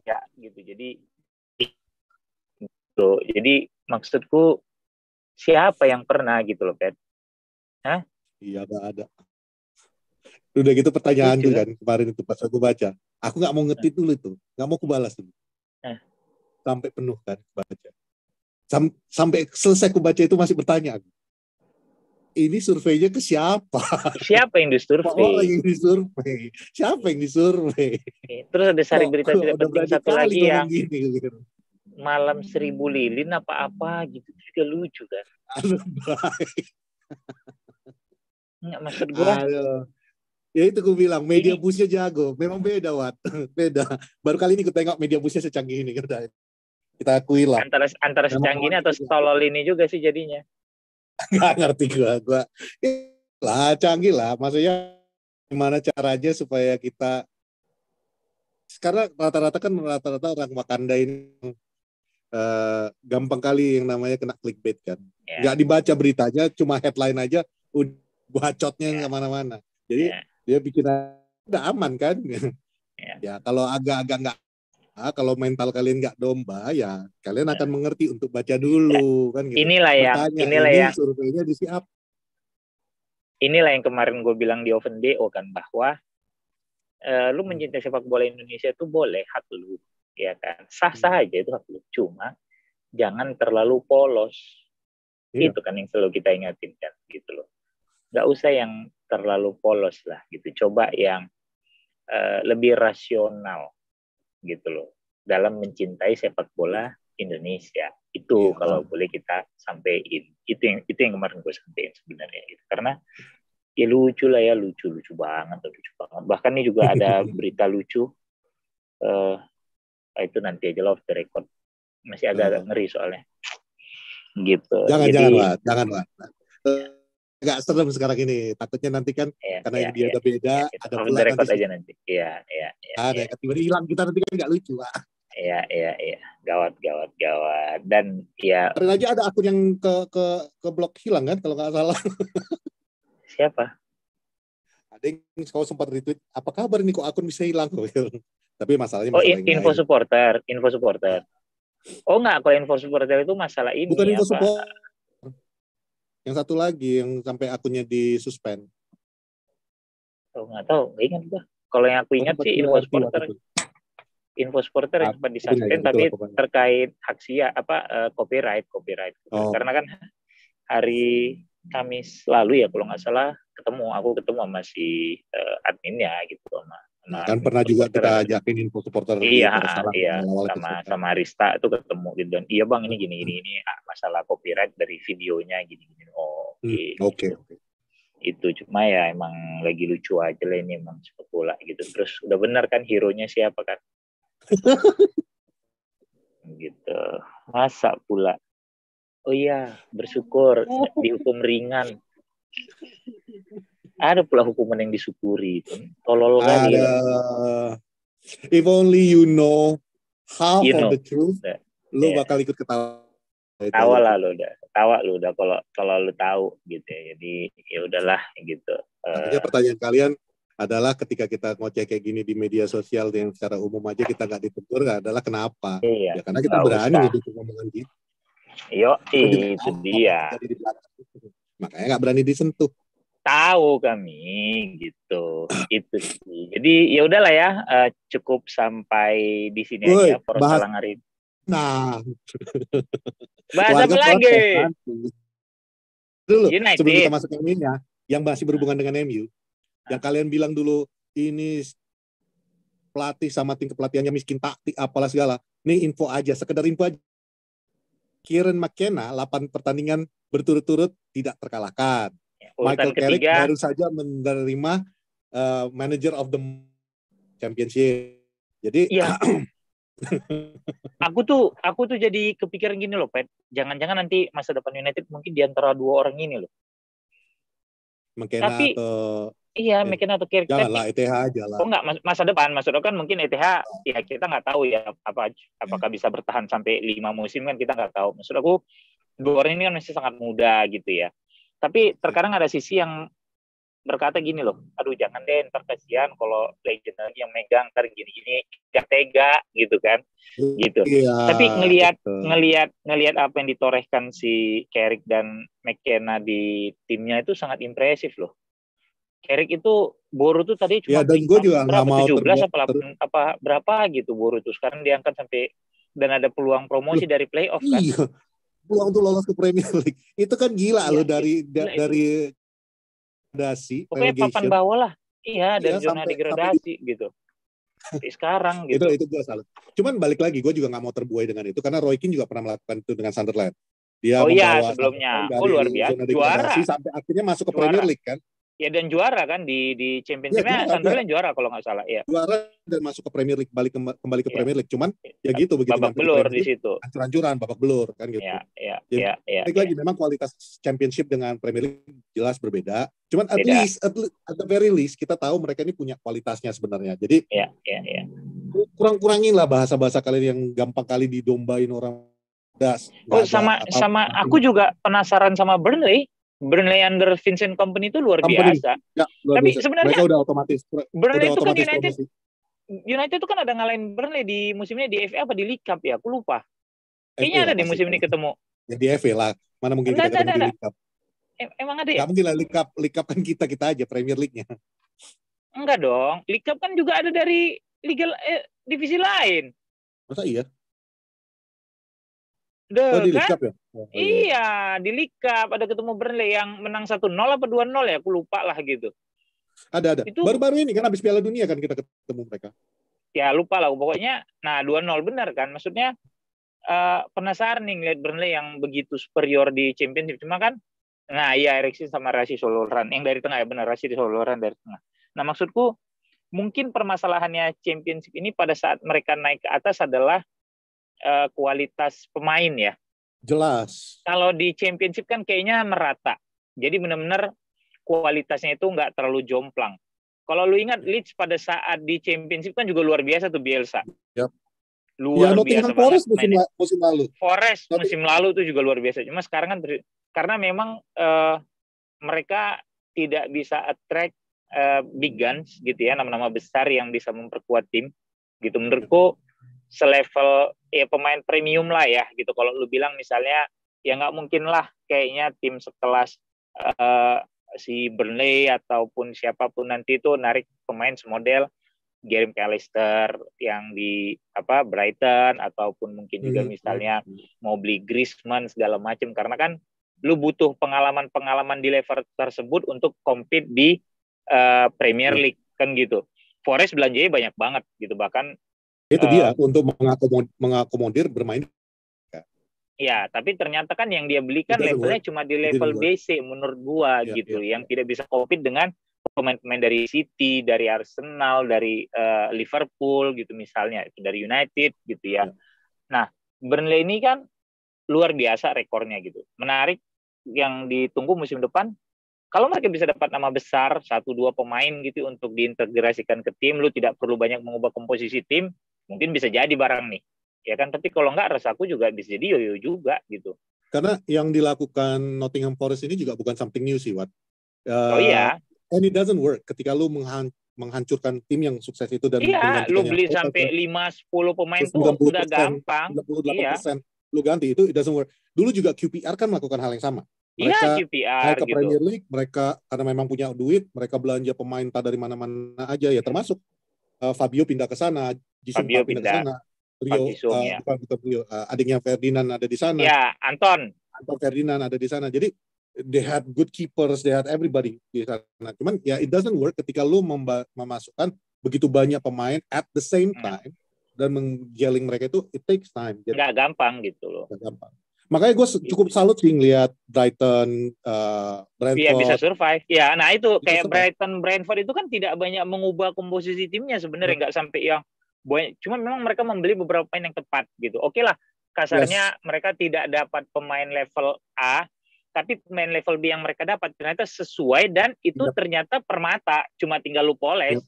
ya gitu. Jadi maksudku siapa yang pernah gitu loh, Pet? Hah? Iya, nggak ada. Udah gitu pertanyaan Lucu, tuh kan kemarin itu pas aku baca. Aku nggak mau ngetit dulu itu, nggak mau kubalas dulu. Sampai penuh kan baca. Sampai selesai aku baca itu masih bertanya aku. Ini surveinya ke siapa? Siapa yang disurvei? Yang disurvei? Siapa yang disurvei? Terus ada sari berita tidak penting satu lagi yang gini, gitu. malam 1000 lilin apa-apa gitu juga lucu kan. Nggak maksud gue. Ya itu gue bilang media busnya jago. Memang beda, Wat. Beda. Baru kali ini gue tengok media busnya secanggih ini. Kita akui lah. Antara secanggih ini atau setolol ini juga sih jadinya. Nggak ngerti gue. Lah canggih lah. Maksudnya gimana caranya supaya kita, sekarang rata-rata orang Wakanda ini gampang kali yang namanya kena clickbait kan. Nggak dibaca beritanya, cuma headline aja udah bacotnya kemana-mana. Jadi dia bikin udah aman kan. Ya kalau agak-agak nggak, kalau mental kalian nggak domba ya kalian akan mengerti untuk baca dulu kan gitu. Inilah yang surveinya di siap. Inilah yang kemarin gue bilang di Open BO kan, bahwa lu mencintai sepak bola Indonesia itu boleh, hak lu, ya kan, sah-sah aja itu hak lu, cuma jangan terlalu polos. Itu kan yang selalu kita ingatin kan gitu loh. Nggak usah yang terlalu polos lah gitu, coba yang lebih rasional gitu loh dalam mencintai sepak bola Indonesia. Itu kalau boleh kita sampaikan, itu yang kemarin gue sampaikan sebenarnya gitu. Karena ya lucu banget. Bahkan ini juga ada berita lucu, itu nanti aja lah off the record, masih agak ngeri soalnya gitu. Jangan Wak. Agak serem sekarang ini, takutnya nanti kan karena dia udah beda, ada pula record nanti aja nanti. Iya. Tiba-tiba hilang kita nanti kan nggak lucu, Pak. Iya. Gawat. Dan ya. Kemarin aja ada akun yang ke blok hilang kan, kalau nggak salah. Siapa? Ada yang kau sempat retweet. Apa kabar nih kok akun bisa hilang? Tapi masalahnya info supporter. Oh nggak, kalau info supporter itu masalah ini. Bukan info supporter. Yang satu lagi yang sampai akunnya disuspend. Oh nggak tahu, nggak ingat gua. Kalau yang aku ingat sih info supporter yang sempat disuspend, tapi terkait hak copyright. Karena kan hari Kamis lalu ya kalau nggak salah aku ketemu sama si adminnya gitu sama Kan pernah juga kita supporter. ajakin info supporter di Iya, Darussalam iya awal-awal sama episode. Arista tuh ketemu gitu dan iya bang ini gini masalah copyright dari videonya gini. Oke. Oke. Itu cuma ya emang lagi lucu aja lah ini emang sepak bola gitu. Terus udah benar kan hero-nya siapa kan? Gitu. Masa pula. Oh iya, bersyukur dihukum ringan. Ada pula hukuman yang disyukuri itu. Tolol kali. Ada. If only you know half of the truth, lu bakal ikut ketawa. Tawa lah lu udah kalau lu tahu gitu ya. Jadi ya udahlah gitu. Makanya pertanyaan kalian adalah ketika kita ngoceh kayak gini di media sosial yang secara umum aja kita nggak ditegur adalah kenapa? Iya, Ya karena kita berani ngedukung omongan gitu. Yo, itu dia. Makanya nggak berani disentuh. Tahu kami gitu. Itu sih. Jadi ya udahlah ya, cukup sampai di sini aja Porsalang hari ini. Nah, bahas apa lagi? Dulu sebelum kita masuk yang ini ya, yang masih berhubungan dengan MU, yang kalian bilang dulu ini pelatih sama tim kepelatihannya miskin taktik apalah segala. Ini info aja, sekedar info aja. Kieran McKenna 8 pertandingan berturut-turut tidak terkalahkan. Michael Carrick baru saja menerima Manager of the Championship. Jadi iya. aku tuh jadi kepikiran gini loh, Pet. Jangan-jangan nanti masa depan United mungkin di antara dua orang ini loh. McKenna tapi atau McKenna atau Carrick. Janganlah ETH aja lah. Oh enggak, masa depan maksudnya kan mungkin ETH ya kita nggak tahu ya apakah bisa bertahan sampai 5 musim kan kita nggak tahu. Maksud aku dua orang ini kan masih sangat muda gitu ya. Tapi terkadang ada sisi yang berkata gini loh, aduh jangan deh ntar kasihan kalau legend lagi yang megang ntar gini-gini gak tega gitu kan, gitu. Iya, tapi ngelihat apa yang ditorehkan si Carrick dan McKenna di timnya itu sangat impresif loh. Carrick itu Boru tuh tadi cuma dan gue juga nggak mau 17 apa berapa gitu Boru tuh sekarang diangkat sampai dan ada peluang promosi dari playoff kan. Iya, peluang tuh lolos ke Premier League itu kan gila loh dari degradasi, pokoknya papan bawah lah. Iya, dari zona degradasi gitu. Sekarang gitu. Itu gue salah. Cuman balik lagi, gue juga nggak mau terbuai dengan itu karena Roy Keane juga pernah melakukan itu dengan Sunderland. Dia membawa sebelumnya dari luar biasa zona degradasi sampai akhirnya masuk ke Premier League kan. Ya dan juara kan di Championship-nya Sunderland juara kalau nggak salah ya. Juara dan masuk ke Premier League, kembali ke Premier League. Cuman ya gitu begitu babak belur di situ. Hancur-hancuran babak belur kan gitu. Iya. Lagi memang kualitas Championship dengan Premier League jelas berbeda. Cuman at least at the very least kita tahu mereka ini punya kualitasnya sebenarnya. Jadi iya. Kurang-kurangin lah bahasa-bahasa kalian yang gampang kali didombain orang. Sama aku juga penasaran sama Burnley under Vincent Kompany itu luar biasa. Ya, tapi biasa. Sebenarnya mereka udah otomatis. Burnley itu kan United itu kan ada ngalahin Burnley di musim ini di FA apa di League Cup ya? Aku lupa. Kayaknya ada di musim ini ketemu. Ya di FA lah. Mana mungkin kita ketemu di League Cup. Emang ada ya? Gak mungkin lah League Cup kan kita aja Premier League-nya. Enggak dong. League Cup kan juga ada dari divisi lain. Masa iya? Di League Cup ya? Iya, di League Cup ada ketemu Burnley yang menang 1-0 apa 2-0 ya, aku lupa lah gitu. Ada. Baru-baru ini kan habis Piala Dunia kan kita ketemu mereka. Ya lupa lah pokoknya. Nah 2-0 benar kan, maksudnya penasaran nih ngeliat Burnley yang begitu superior di Championship. Cuma kan, nah iya Eriksen sama Rashica Soloran yang dari tengah ya benar, Rashica Soloran dari tengah. Nah maksudku mungkin permasalahannya Championship ini pada saat mereka naik ke atas adalah kualitas pemain ya. Jelas. Kalau di Championship kan kayaknya merata. Jadi benar-benar kualitasnya itu nggak terlalu jomplang. Kalau lu ingat Leeds pada saat di Championship kan juga luar biasa tuh Bielsa. Yep. Luar biasa Forest musim lalu. Forest musim lalu tuh juga luar biasa. Cuma sekarang kan karena memang mereka tidak bisa attract big guns gitu ya, nama-nama besar yang bisa memperkuat tim. Gitu menurutku selevel ya pemain premium lah ya gitu. Kalau lu bilang misalnya ya nggak mungkin lah kayaknya tim sekelas si Burnley ataupun siapapun nanti itu narik pemain semodel Gary McAllister yang di Brighton ataupun mungkin juga misalnya mau beli Griezmann segala macam karena kan lu butuh pengalaman-pengalaman di level tersebut untuk compete di Premier League kan gitu. Forest belanjanya banyak banget gitu, bahkan itu dia untuk mengakomodir bermain. Ya, tapi ternyata kan yang dia belikan levelnya cuma di level BC menurut gua gitu, yang tidak bisa compete dengan pemain-pemain dari City, dari Arsenal, dari Liverpool gitu misalnya, itu dari United gitu ya. Nah, Burnley ini kan luar biasa rekornya gitu. Menarik yang ditunggu musim depan. Kalau mereka bisa dapat nama besar, 1-2 pemain gitu untuk diintegrasikan ke tim, lu tidak perlu banyak mengubah komposisi tim, mungkin bisa jadi barang nih. Ya kan, tapi kalau enggak, rasaku juga bisa jadi yoyo juga gitu. Karena yang dilakukan Nottingham Forest ini juga bukan something new sih, Wat. Oh iya. And it doesn't work ketika lu menghancurkan tim yang sukses itu dan iya, lu beli sampai 5-10 pemain tuh udah gampang. 98% iya. Lu ganti itu, it doesn't work. Dulu juga QPR kan melakukan hal yang sama. Mereka QPR naik ke gitu. Premier League, mereka karena memang punya duit, mereka belanja pemain tak dari mana-mana aja ya, termasuk Fabio pindah ke sana, Jisung pindah ke sana, adiknya Ferdinand ada di sana. Ya, Anton Ferdinand ada di sana. Jadi they had good keepers, they had everybody di sana. Cuman ya it doesn't work ketika lu memasukkan begitu banyak pemain at the same time dan menggeling mereka itu it takes time. Jadi, nggak gampang gitu loh. Nggak gampang. Makanya gue cukup salut sih ngeliat Brighton, Brentford. Iya bisa survive. Ya, nah itu kayak Brighton, Brentford itu kan tidak banyak mengubah komposisi timnya sebenarnya, nggak sampai yang banyak. Cuma memang mereka membeli beberapa pemain yang tepat gitu. Oke lah, kasarnya mereka tidak dapat pemain level A, tapi pemain level B yang mereka dapat ternyata sesuai dan itu ternyata permata, cuma tinggal lu poles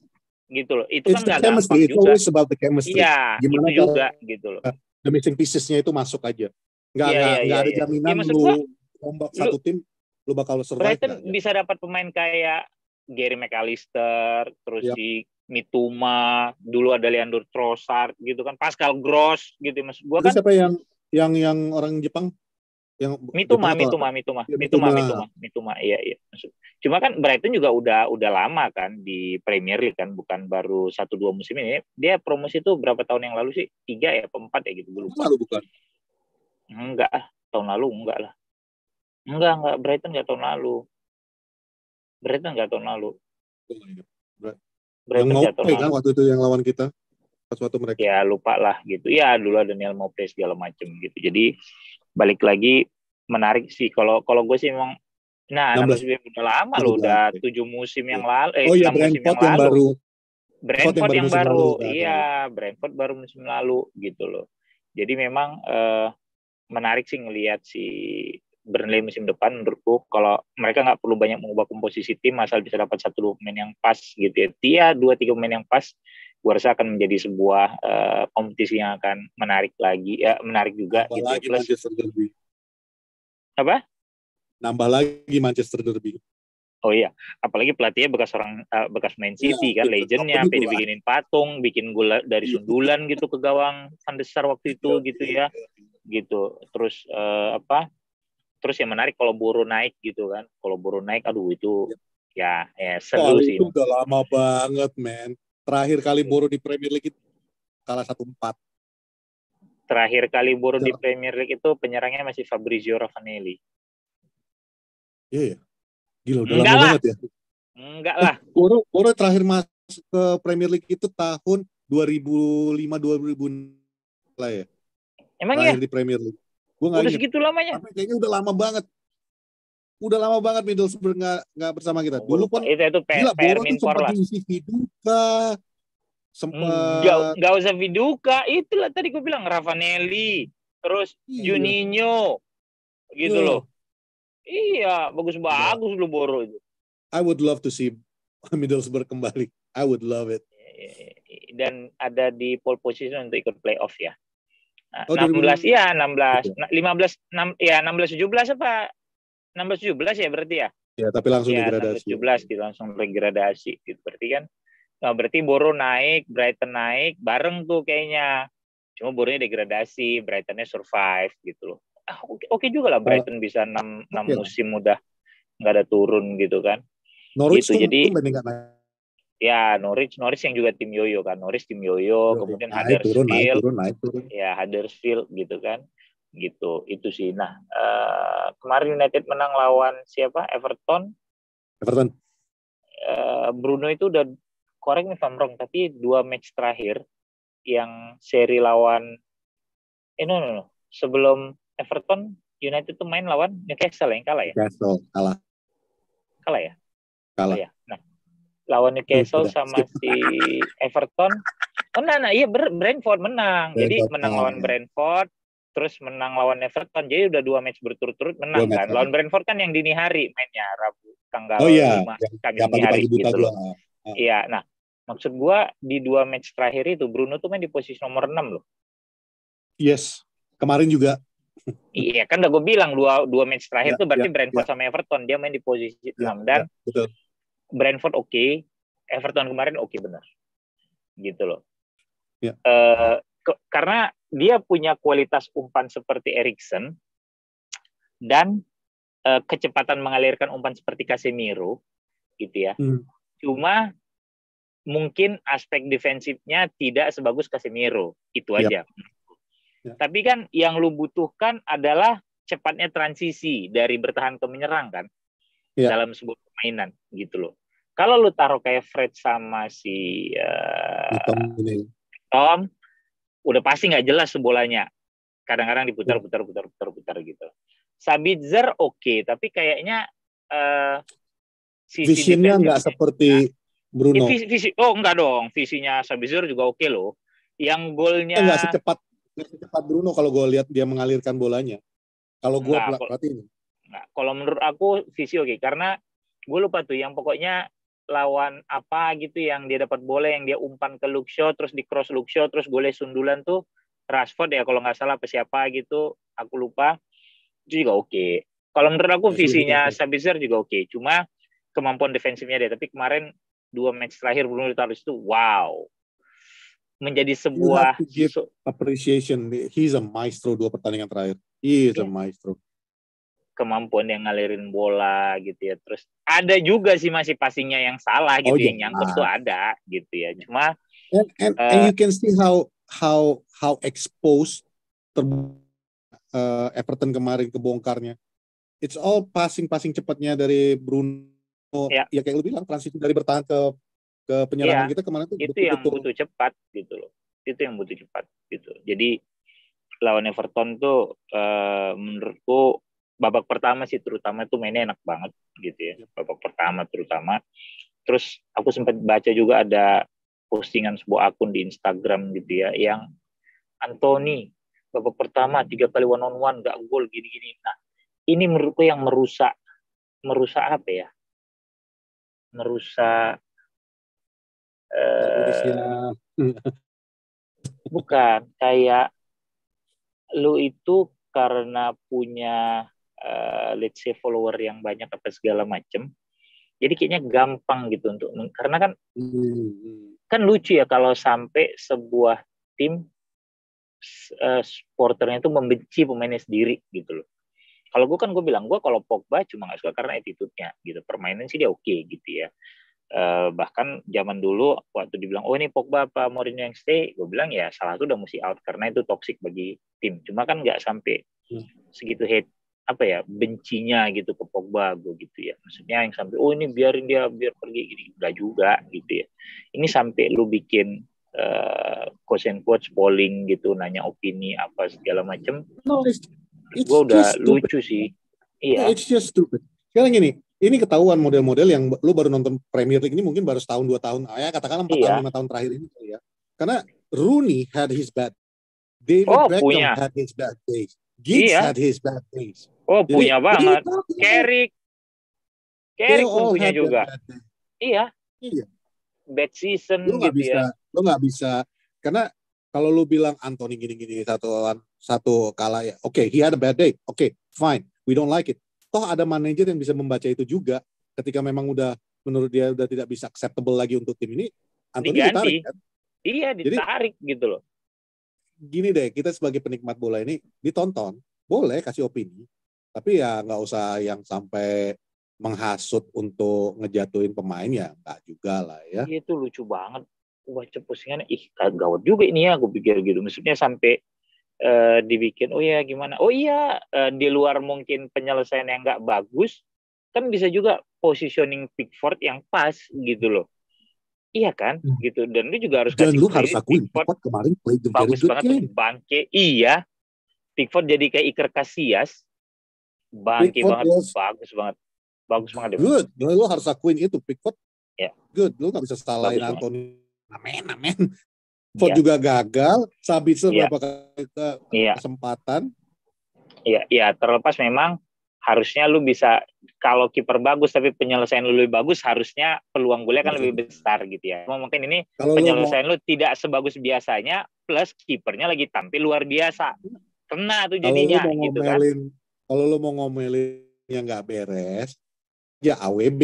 gitu loh. Itu kan nggak gampang juga. It's always about the chemistry. Iya, gimana itu juga gitu loh. The missing piecesnya itu masuk aja. Nggak ada jaminan ya, lu ombak satu tim lu bakal survive. Brighton bisa dapat pemain kayak Gary McAllister, terus si Mitoma, dulu ada Leandro Trossard gitu kan, Pascal Gross gitu. Maksud gua kan siapa yang orang Jepang yang Mitoma. Iya. Cuma kan Brighton juga udah lama kan di Premier League kan, bukan baru 1-2 musim ini. Dia promosi itu berapa tahun yang lalu sih? 3 ya, 4 ya gitu, gue lupa. Lalu bukan. Enggak, tahun lalu enggak lah. Enggak, Brighton enggak tahun lalu. Brighton yang mau kan waktu itu yang lawan kita pas waktu mereka. Ya lupa lah gitu. Ya dulu ada Neil Maupay segala macam gitu. Jadi balik lagi menarik sih. Kalau gue sih memang 16 udah lama loh, udah 7 musim yang lalu. 6 musim yang lalu. Brentford yang baru. Iya, Brentford baru musim lalu gitu loh. Jadi memang menarik sih ngelihat si Burnley musim depan. Menurutku kalau mereka nggak perlu banyak mengubah komposisi tim, asal bisa dapat 1-2 pemain yang pas gitu ya. 2-3 pemain yang pas, gue rasa akan menjadi sebuah kompetisi yang akan menarik lagi, menarik juga gitu. Lagi plus Manchester Derby. Apa? Nambah lagi Manchester Derby. Oh iya, apalagi pelatihnya bekas main City kan, legendnya, sampai dibikinin patung, bikin gol dari sundulan gitu ke gawang Van der Sar waktu itu gitu ya, gitu. Terus Terus yang menarik kalau Boro naik gitu kan, aduh itu ya seru sih. Itu udah lama banget, men. Terakhir kali Boro di Premier League itu kalah 1-4. Terakhir kali Boro di Premier League itu penyerangnya masih Fabrizio Ravanelli. Iya. Gila, udah lama banget ya. Enggak lah. Boro terakhir masuk ke Premier League itu tahun 2005-2006 lah ya. Emang terakhir di Premier League. Gua udah segitu lamanya? Tapi kayaknya udah lama banget. Middlesbrough nggak bersama kita. Dulu kan itu Boro tuh sempat diisi Viduka. Nggak usah Viduka. Itulah tadi gue bilang Ravanelli. Terus Juninho. Gitu loh. Iya, bagus-bagus lu Boro itu. I would love to see Middlesbrough kembali. I would love it. Dan ada di pole position untuk ikut playoff ya. Nah, 16 17 apa? 16-17 ya berarti ya? Ya, tapi langsung degradasi. 17 gitu, langsung degradasi gitu. Berarti kan berarti Boro naik, Brighton naik bareng tuh kayaknya. Cuma Boronya degradasi, Brightonnya survive gitu loh. Oke juga lah Brighton bisa 6 musim udah nggak ada turun gitu kan. Norwich gitu, jadi naik. Ya, Norwich yang juga tim yoyo kan. Kemudian Huddersfield. Naik turun. Ya, Huddersfield gitu kan. gitu. Itu sih. Nah, kemarin United menang lawan siapa? Everton. Bruno itu udah, correct me if I'm wrong, tapi 2 match terakhir yang seri lawan no. Sebelum Everton, United tuh main lawan Newcastle yang kalah ya? Newcastle kalah. Kalah ya? Kalah. Ya. Nah, lawan Newcastle sama si Everton. Iya Brentford menang. Jadi menang lawan Brentford, terus menang lawan Everton. Jadi udah 2 match berturut-turut menang kan. Lawan Brentford kan yang dini hari mainnya, Rabu tanggal 5 Kamis dini hari gitu loh. Iya, nah maksud gua di 2 match terakhir itu Bruno tuh main di posisi nomor 6 loh. Yes, kemarin juga. Iya, kan udah gue bilang dua match terakhir tuh berarti Brentford sama Everton dia main di posisi 6 dan betul. Brentford oke, Everton kemarin oke benar. Gitu loh. Ya. Karena dia punya kualitas umpan seperti Eriksen dan kecepatan mengalirkan umpan seperti Casemiro gitu ya. Cuma mungkin aspek defensifnya tidak sebagus Casemiro, itu aja. Ya. Tapi kan yang lu butuhkan adalah cepatnya transisi dari bertahan ke menyerang kan, dalam sebuah permainan gitu loh. Kalau lu taruh kayak Fred sama si Tom, udah pasti nggak jelas bolanya. Kadang-kadang diputar gitu. Sabitzer oke, tapi kayaknya visinya nggak seperti Bruno. Enggak dong, visinya Sabitzer juga oke loh. Yang golnya nggak secepat Bruno kalau gue lihat dia mengalirkan bolanya. Kalau gue perhatiin. Kalau menurut aku visi oke, karena gue lupa tuh yang pokoknya lawan apa gitu yang dia dapat bola yang dia umpan ke Luke Shaw terus di cross Luke Shaw terus golnya sundulan tuh Rashford ya kalau nggak salah apa siapa gitu, aku lupa. Itu juga oke. Kalau menurut aku visinya Sabitzer juga oke, cuma kemampuan defensifnya dia. Tapi kemarin 2 match terakhir Bruno ditaruh itu wow, menjadi sebuah appreciation. He's a maestro 2 pertandingan terakhir. He is a maestro. Kemampuan yang ngalirin bola gitu ya. Terus ada juga sih masih passingnya yang salah gitu, yang nyangkut tuh ada gitu ya. Cuma and you can see how exposed Everton kemarin kebongkarnya. It's all passing cepatnya dari Bruno. Ya kayak lu bilang, transisi dari bertahan ke penyerangan kita kemarin tuh itu yang butuh cepat gitu loh. Itu yang butuh cepat gitu. Jadi lawan Everton tuh menurutku babak pertama sih terutama tuh mainnya enak banget gitu ya. Babak pertama terutama. Terus aku sempat baca juga ada postingan sebuah akun di Instagram gitu ya yang Anthony babak pertama 3 kali one on one gak gol gini-gini. Nah, ini menurutku yang merusak apa ya? Merusak bukan, kayak lu itu karena punya let's say follower yang banyak apa segala macem, jadi kayaknya gampang gitu untuk, karena kan lucu ya kalau sampai sebuah tim supporternya itu membenci pemainnya sendiri gitu loh. Kalau gue bilang gue kalau Pogba cuma nggak suka karena attitude-nya gitu, permainan sih dia oke gitu ya. Bahkan zaman dulu waktu dibilang ini Pogba apa Mourinho yang stay, gue bilang ya salah satu udah mesti out karena itu toxic bagi tim. Cuma kan nggak sampai segitu hate bencinya gitu ke Pogba gue gitu ya. Maksudnya yang sampai ini biarin dia biar pergi gini, enggak juga gitu ya. Ini sampai lu bikin quote and quote polling gitu, nanya opini apa segala macem. Gue udah lucu sih. Iya. It's just stupid. Sekarang gini, ini ketahuan model-model yang lu baru nonton Premier League ini mungkin baru setahun 2 tahun, katakanlah 4 tahun 5 tahun terakhir ini ya. Karena Rooney had his bad, David Beckham had his bad days, Giggs had his bad days. Jadi, punya banget. Carrick pun punya juga. Iya. Bad season lu gitu ya. Lu nggak bisa karena kalau lu bilang Anthony gini-gini satu kala ya, oke, he had a bad day, oke, fine, we don't like it. Toh ada manajer yang bisa membaca itu juga. Ketika memang udah menurut dia udah tidak bisa acceptable lagi untuk tim ini, Anthony ditarik kan? Iya, ditarik. Jadi, gitu loh. Gini deh, kita sebagai penikmat bola ini ditonton, boleh kasih opini, tapi ya nggak usah yang sampai menghasut untuk ngejatuhin pemain ya, nggak juga lah ya. Iya, itu lucu banget. Baca postingannya, gawat juga ini ya, gue pikir gitu. Maksudnya sampai dibikin, oh ya gimana, di luar mungkin penyelesaian yang nggak bagus, kan bisa juga positioning Pickford yang pas gitu loh. Iya kan, gitu. Dan lu juga harus Dan kasih lu harus kredit akuin Pickford kemarin play the very bagus good banget tuh, game. bangke. Iya, Pickford jadi kayak Iker Casillas, bangke Pickford banget, was bagus banget deh. good. Lu harus akuin itu, Pickford Ya, good. Lu nggak bisa salahin bagus banget. Anthony. Amen. Pickford Ya, juga gagal, Sabitzer ya, berapa kali ya, kesempatan. ya, terlepas memang harusnya lu bisa, kalau kiper bagus tapi penyelesaian lu lebih bagus, harusnya peluang golnya kan lebih besar gitu ya. Mungkin ini Kalau penyelesaian lu tidak sebagus biasanya, plus kipernya lagi tampil luar biasa, kena tuh jadinya gitu kan. Kalau lu mau ngomelin yang nggak beres, ya AWB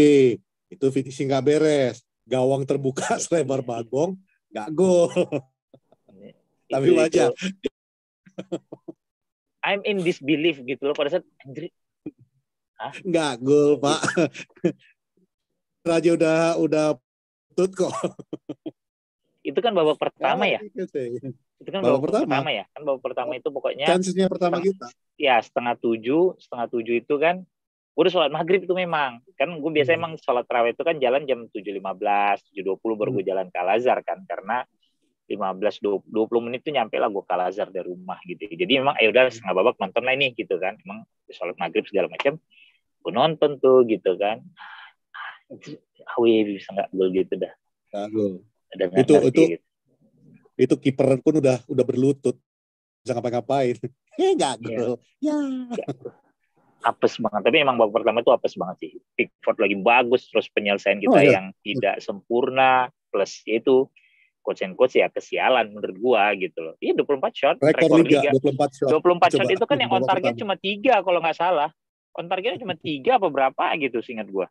itu finishing nggak beres, gawang terbuka selebar bagong, nggak gol. Tapi wajar. I'm in disbelief gitu loh pada saat nggak gol Pak. Raja udah tut kok. Itu kan babak pertama ya. Itu kan babak pertama ya. Kan babak pertama itu pokoknya chances-nya pertama kita. Ya setengah tujuh itu kan gue udah sholat maghrib itu memang. Kan gue biasa emang sholat tarawih itu kan jalan jam 7.15, 7.20 baru gue jalan ke Al-Azhar kan. Karena 15-20 menit tuh nyampe lah gue ke Al-Azhar dari rumah gitu. Jadi memang udah setengah babak nonton lah ini gitu kan. Emang sholat maghrib segala macam. Gue nonton tuh gitu kan. Bisa nggak gol gitu dah. Nggak gol. Itu gitu. Itu kiper pun udah berlutut. Bisa ngapa-ngapain. Nggak gol. Ya. Apes banget. Tapi emang babak pertama itu apes banget sih. Pickford lagi bagus, terus penyelesaian kita yang tidak sempurna, plus itu coach and coach ya kesialan menurut gua gitu loh. Iya 24 shot, rekor Liga. 24 shot itu kan yang on target cuma 3 kalau nggak salah. On targetnya cuma 3 apa berapa gitu seingat gua.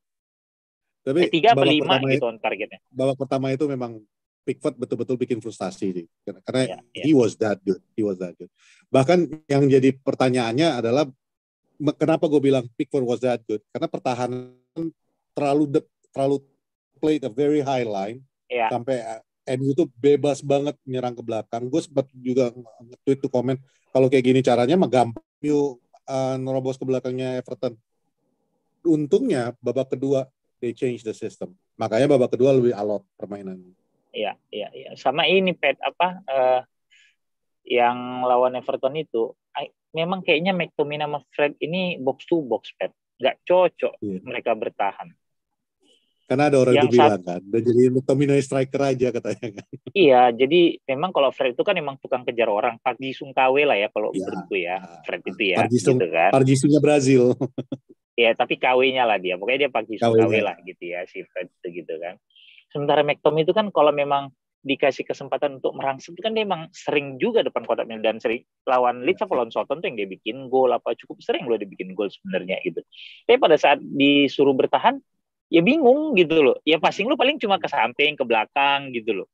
Tapi 3 apa 5 gitu on targetnya. Babak pertama itu memang Pickford betul-betul bikin frustasi sih. Karena he was that good. Bahkan yang jadi pertanyaannya adalah kenapa gue bilang Pickford was that good? Karena pertahanan terlalu played a very high line sampai MU tuh bebas banget menyerang ke belakang. Gue sempat juga nge-tweet tuh komen kalau kayak gini caranya mah gampang MU nerobos ke belakangnya Everton. Untungnya babak kedua they change the system. Makanya babak kedua lebih alot permainan. Iya. Sama ini yang lawan Everton itu memang kayaknya McTominay sama Fred ini box to box, Pep. Nggak cocok mereka bertahan. Karena ada orang yang bilang kan, udah jadi McTominay striker aja katanya kan. Iya, jadi memang kalau Fred itu kan memang tukang kejar orang, Park Ji-sung KW lah ya kalau menurutku ya, Fred itu ya, gitu kan. Park Ji-sungnya Brazil. Ya, tapi KW-nya lah dia, pokoknya dia Park Ji-sung KW lah gitu ya, si Fred itu gitu kan. Sementara McTominay itu kan kalau memang dikasih kesempatan untuk merangsek itu kan dia emang sering juga depan kotak dan sering lawan Leeds apa lawan Southampton tuh yang dia bikin gol apa cukup sering loh dia bikin gol sebenarnya gitu. Tapi pada saat disuruh bertahan ya bingung gitu loh. Ya passing lu paling cuma ke samping, ke belakang gitu loh.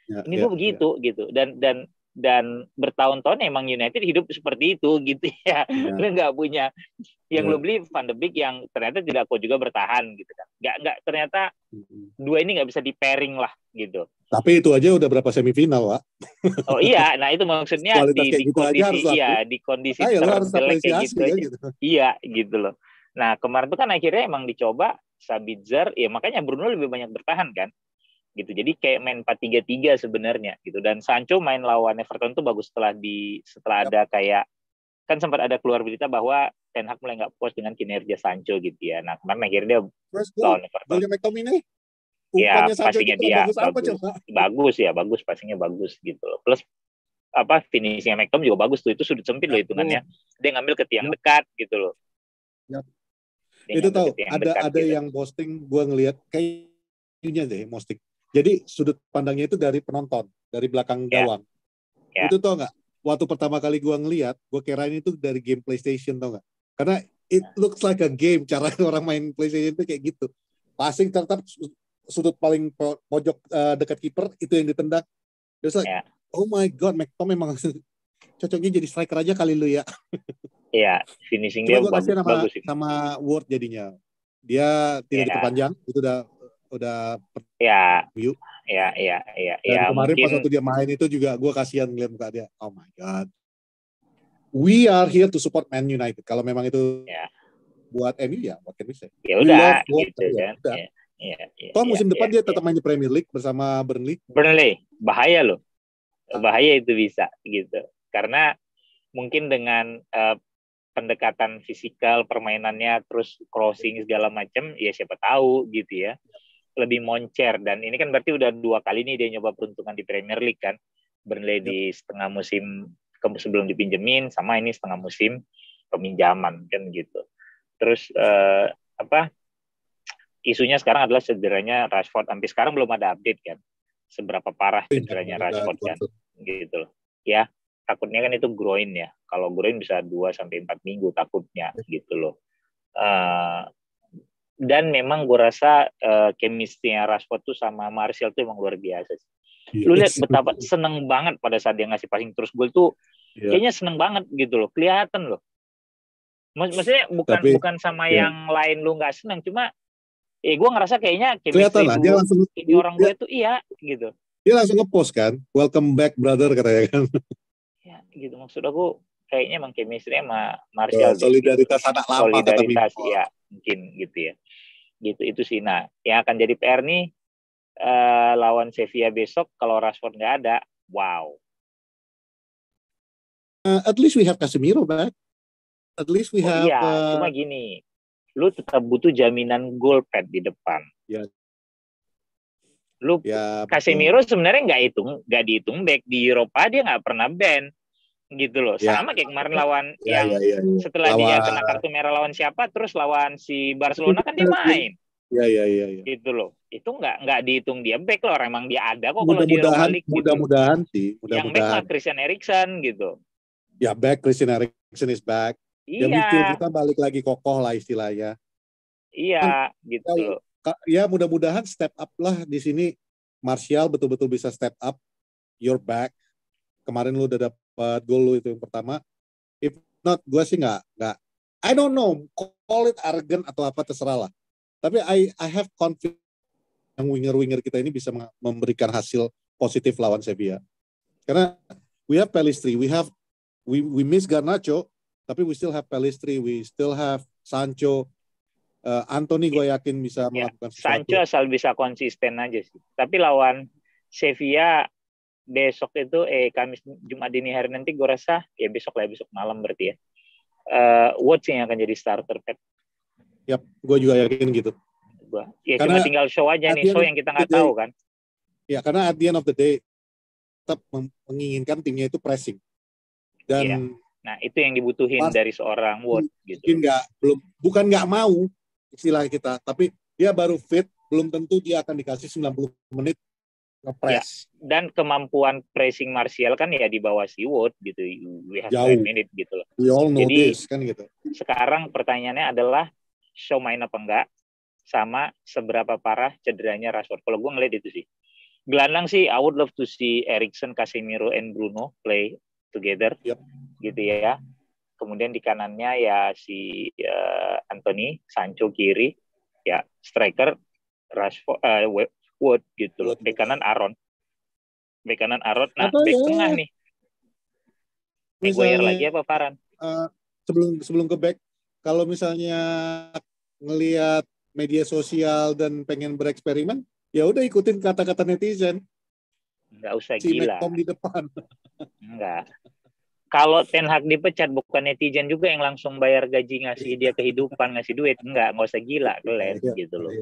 Ini gue begitu gitu. Dan bertahun-tahun emang United hidup seperti itu gitu ya. Lu nggak punya yang lo beli Van de Beek yang ternyata tidak kok juga bertahan gitu kan. Nggak ternyata dua ini nggak bisa di pairing lah gitu. Tapi itu aja udah berapa semifinal, Pak. Oh iya, nah itu maksudnya di kondisi terjelek kayak gitu aja. Gitu. Iya gitu loh. Nah kemarin tuh kan akhirnya emang dicoba Sabitzer, ya makanya Bruno lebih banyak bertahan kan. Gitu. Jadi kayak main 4-3-3 sebenarnya gitu. Dan Sancho main lawan Everton tuh bagus setelah ada kayak kan sempat ada keluar berita bahwa Ten Hag mulai nggak puas dengan kinerja Sancho gitu ya. Nah kemarin akhirnya dia lawan Everton. Ya passingnya dia bagus passingnya bagus gitu loh. Plus finishingnya McTominay juga bagus tuh, itu sudut sempit loh hitungannya. Dia ngambil ke tiang dekat gitu loh. Itu tahu ada gitu. Yang posting gue ngelihat kayaknya deh posting. Jadi sudut pandangnya itu dari penonton, dari belakang gawang. Itu tau nggak? Waktu pertama kali gue ngelihat, gue kirain itu dari game PlayStation tau nggak? Karena it looks like a game, cara orang main PlayStation itu kayak gitu. Passing tetap sudut paling pojok dekat kiper itu yang ditendang. Terus oh my god, McTominay memang cocoknya jadi striker aja kali lu ya. Iya, finishing dia bagus sih. Sama Ward jadinya. Dia tidak diperpanjang, itu udah Iya. Dan kemarin pas waktu dia main itu juga gue kasihan ngeliat muka dia. Oh my god. we are here to support Man United. Kalau memang itu Ya. buat MU ya, what can we say? Ya We love udah what gitu ya, kan. udah. Ya, Toh musim depan dia ya. tetap main di Premier League bersama Burnley. Burnley, bahaya loh. Bahaya itu bisa gitu. Karena mungkin dengan pendekatan fisikal, permainannya, terus crossing segala macam, ya siapa tahu gitu ya. Lebih moncer. Dan ini kan berarti udah 2 kali nih dia nyoba peruntungan di Premier League kan. Burnley di setengah musim sebelum dipinjemin, sama ini setengah musim peminjaman kan gitu. Terus isunya sekarang adalah cederanya Rashford. Sampai sekarang belum ada update kan, seberapa parah cederanya Rashford kan, gitu loh. Ya, takutnya kan itu groin ya. Kalau groin bisa 2-4 minggu takutnya gitu loh. Dan memang gue rasa chemistry-nya Rashford tuh sama Martial tuh emang luar biasa sih. Lu lihat betapa seneng banget pada saat dia ngasih passing terus gol tuh, kayaknya seneng banget gitu loh, kelihatan loh. Maksudnya bukan sama yang lain lu nggak seneng, cuma gue ngerasa kayaknya chemistry ini orang dua itu iya gitu. Dia langsung ngepost kan, welcome back brother katanya kan. Ya gitu, maksud aku kayaknya emang chemistry sama Martial solidaritas gitu. anak lama, solidaritas ya mungkin gitu ya. Gitu itu sih. Nah, yang akan jadi PR nih lawan Sevilla besok kalau Rashford nggak ada, wow. At least we have Casemiro back. At least we have. Iya, cuma gini, lu tetap butuh jaminan gol pad di depan. Ya. Lu Casemiro sebenarnya nggak dihitung back di Eropa, dia nggak pernah ban gitu loh. Sama kayak kemarin lawan setelah dia kena kartu merah lawan siapa, terus lawan si Barcelona kan dia main. Iya. Gitu loh. Itu nggak dihitung dia back loh, emang dia ada kok kalau di Europa League. Mudah-mudahan sih. Yang back mah Christian Eriksen gitu. Ya back, Christian Eriksen is back. Iya. Ya midfield kita balik lagi kokoh lah istilahnya. Iya, gitu loh. Ya mudah-mudahan step up lah di sini. Martial betul-betul bisa step up. You're back. Kemarin lu udah dapat gol lu itu yang pertama. If not, gue sih nggak. I don't know. Call it arrogant atau apa terserah lah. Tapi I have confidence yang winger-winger kita ini bisa memberikan hasil positif lawan Sevilla. Karena we have Pellistri, we miss Garnacho, tapi we still have Pellistri, we still have Sancho, Anthony gue yakin bisa melakukan sesuatu. Sancho asal bisa konsisten aja sih. Tapi lawan Sevilla besok itu Kamis Jumat dini hari nanti gue rasa ya besok malam berarti ya. Watch yang akan jadi starter Pep. Yap, gue juga yakin gitu. Ya karena cuma tinggal show aja nih, show yang kita nggak tahu kan. Ya karena at the end of the day tetap menginginkan timnya itu pressing. Dan nah itu yang dibutuhin dari seorang Wood gitu. Bukan nggak mau istilah kita, tapi dia baru fit, belum tentu dia akan dikasih 90 menit nge-press. Ya, dan kemampuan pressing Martial kan ya di bawah si Wood gitu. We have 10 minute gitu loh. We all know jadi, this kan gitu. Sekarang pertanyaannya adalah show main apa enggak, sama seberapa parah cederanya Rashford. Kalau gue ngeliat itu sih. Gelandang sih, I would love to see Eriksen, Casemiro, and Bruno play together. Yep. Gitu ya. Kemudian di kanannya ya si Anthony, Sancho kiri, ya striker Rashford, Wood gitu loh. Bek kanan Aaron. Nah, bek tengah nih. Maguire lagi apa Varane? Sebelum ke back, kalau misalnya ngelihat media sosial dan pengen bereksperimen, ya udah ikutin kata-kata netizen. Nggak usah si gila. McTom di depan. Enggak. Kalau Ten Hag dipecat, bukan netizen juga yang langsung bayar gaji ngasih dia kehidupan, ngasih duit. Enggak usah gila, Glenn, gitu loh.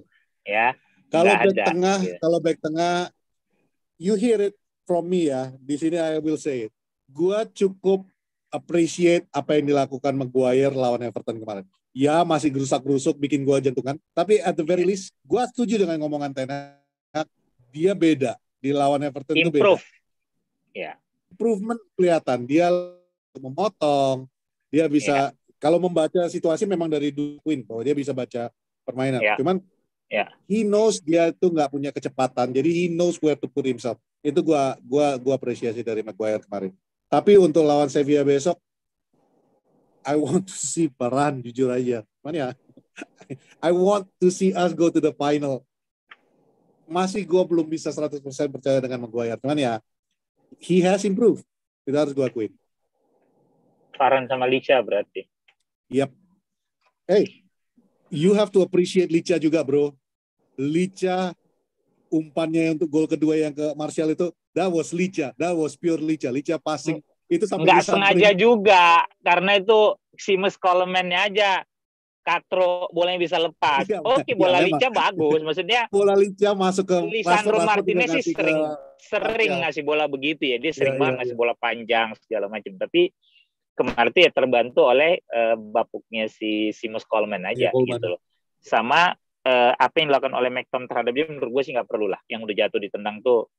Ya. Kalau back tengah, you hear it from me ya. Di sini I will say it. Gua cukup appreciate apa yang dilakukan Maguire lawan Everton kemarin. Ya masih gerusak-gerusuk bikin gua jantungan, tapi at the very least gua setuju dengan ngomongan Ten Hag. Dia beda di lawan Everton itu beda. Ya. Improvement kelihatan, dia memotong, dia bisa kalau membaca situasi memang dari Quinn bahwa dia bisa baca permainan. Cuman he knows dia itu nggak punya kecepatan, jadi he knows where to put himself. Itu gua apresiasi dari Maguire kemarin. Tapi untuk lawan Sevilla besok, I want to see Varane jujur aja. Mana ya? I want to see us go to the final. Masih gue belum bisa 100% percaya dengan Maguire. Cuman ya, he has improved. Itu harus gue akuin. Varane sama Licha berarti. Yep. Hey, you have to appreciate Licha juga, bro. Licha umpannya untuk gol kedua yang ke Martial itu, that was Licha, that was pure Licha. Licha passing itu sampai nggak sengaja juga, karena itu Seamus Coleman-nya aja katro bolanya bisa lepas. Ya, Oke, bola Licha bagus, maksudnya bola Licha masuk ke Lisandro Martinez sih sering ya. ngasih bola begitu ya, dia sering banget ngasih ya. bola panjang segala macam, tapi kemarin ya terbantu oleh bapuknya si Seamus Coleman aja gitu loh. Sama apa yang dilakukan oleh McTominay terhadap dia, menurut gue sih nggak perlu lah. Yang udah jatuh ditendang tuh,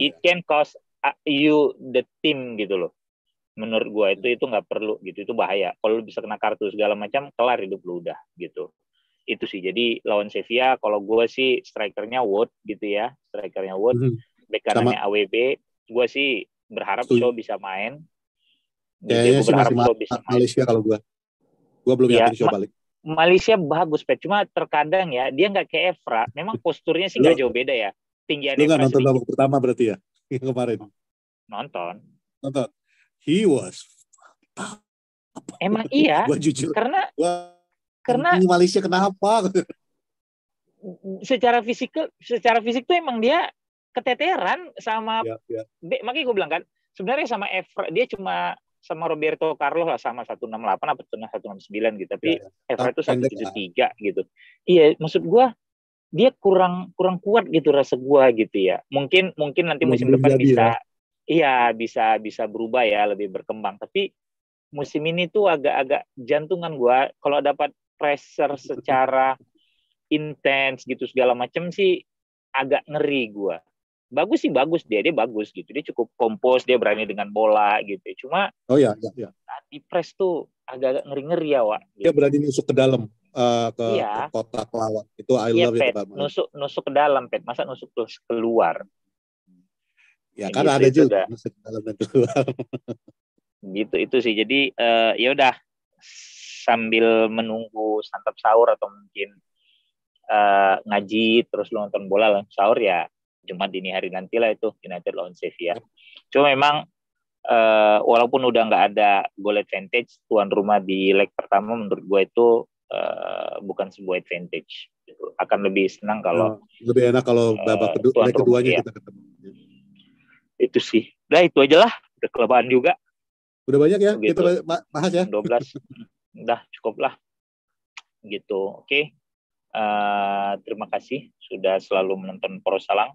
it can cost you the team gitu loh. Menurut gue itu nggak perlu gitu, itu bahaya. Kalau lu bisa kena kartu segala macam, kelar hidup lu udah gitu. Itu sih. Jadi lawan Sevilla, kalau gue sih strikernya Wood gitu ya, strikernya Wood, bek kanannya AWB. Gue sih berharap Shaw bisa main. Kayaknya sih masih Malaysia kalau gue belum yakin Shaw balik. Malaysia bagus, Pet. Cuma terkadang ya, dia nggak kayak Evra. Memang posturnya sih nggak jauh beda ya. Tinggian Lu nggak nonton babak pertama berarti ya? Kemarin. Nonton. He was. Emang iya. Gua jujur. Karena Malaysia kenapa? Secara fisik tuh emang dia keteteran sama. Makanya gue bilang kan, sebenarnya sama Evra, dia cuma sama Roberto Carlos lah sama 168 atau 169 gitu, tapi Evra itu 173 gitu. Iya, maksud gue dia kurang kuat gitu rasa gue gitu ya. Mungkin nanti musim depan bisa bisa berubah ya, lebih berkembang. Tapi musim ini tuh agak jantungan gue kalau dapat pressure secara intens gitu segala macam sih agak ngeri gue. Bagus dia bagus gitu, dia cukup kompos, dia berani dengan bola gitu. Cuma di press tuh agak ngeri ya, Wak. Dia berani nusuk ke dalam ke kotak lawan. Itu I love it. Nusuk ke dalam, Pet. Masa nusuk terus keluar? Ya kan ada juga nusuk ke dalam dan keluar. Gitu itu sih. Jadi ya udah, sambil menunggu santap sahur atau mungkin ngaji terus lu nonton bola lah sahur ya. Jumat dini hari nanti lah itu United lawan Sevilla. Cuma memang walaupun udah nggak ada goal advantage, tuan rumah di leg pertama menurut gue itu bukan sebuah advantage. Akan lebih senang kalau lebih enak kalau babak leg keduanya kita ketemu. Itu sih. Udah itu aja lah. Udah kelebihan juga. Udah banyak ya gitu. Kita bahas ya. 12. Udah cukup lah. Gitu. Oke. Terima kasih sudah selalu menonton Porosalang.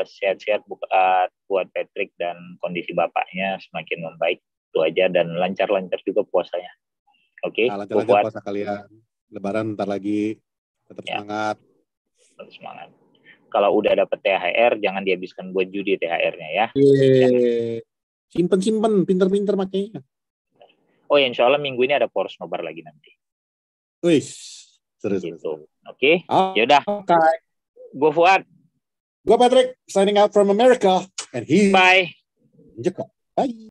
Sehat-sehat buat Patrick dan kondisi bapaknya semakin membaik, itu aja, dan lancar-lancar juga puasanya. Oke. Lancar-lancar puasa kalian. Lebaran ntar lagi, tetap semangat. Tetap semangat. Kalau udah dapet THR jangan dihabiskan buat judi THR-nya ya. Simpen pinter-pinter makanya. Oh ya, insya Allah minggu ini ada Poros Nobar lagi nanti. Wih. Seru. Oke. Yaudah. Gue Fuad. Gue Patrick, signing out from America. And he... Bye. Bye.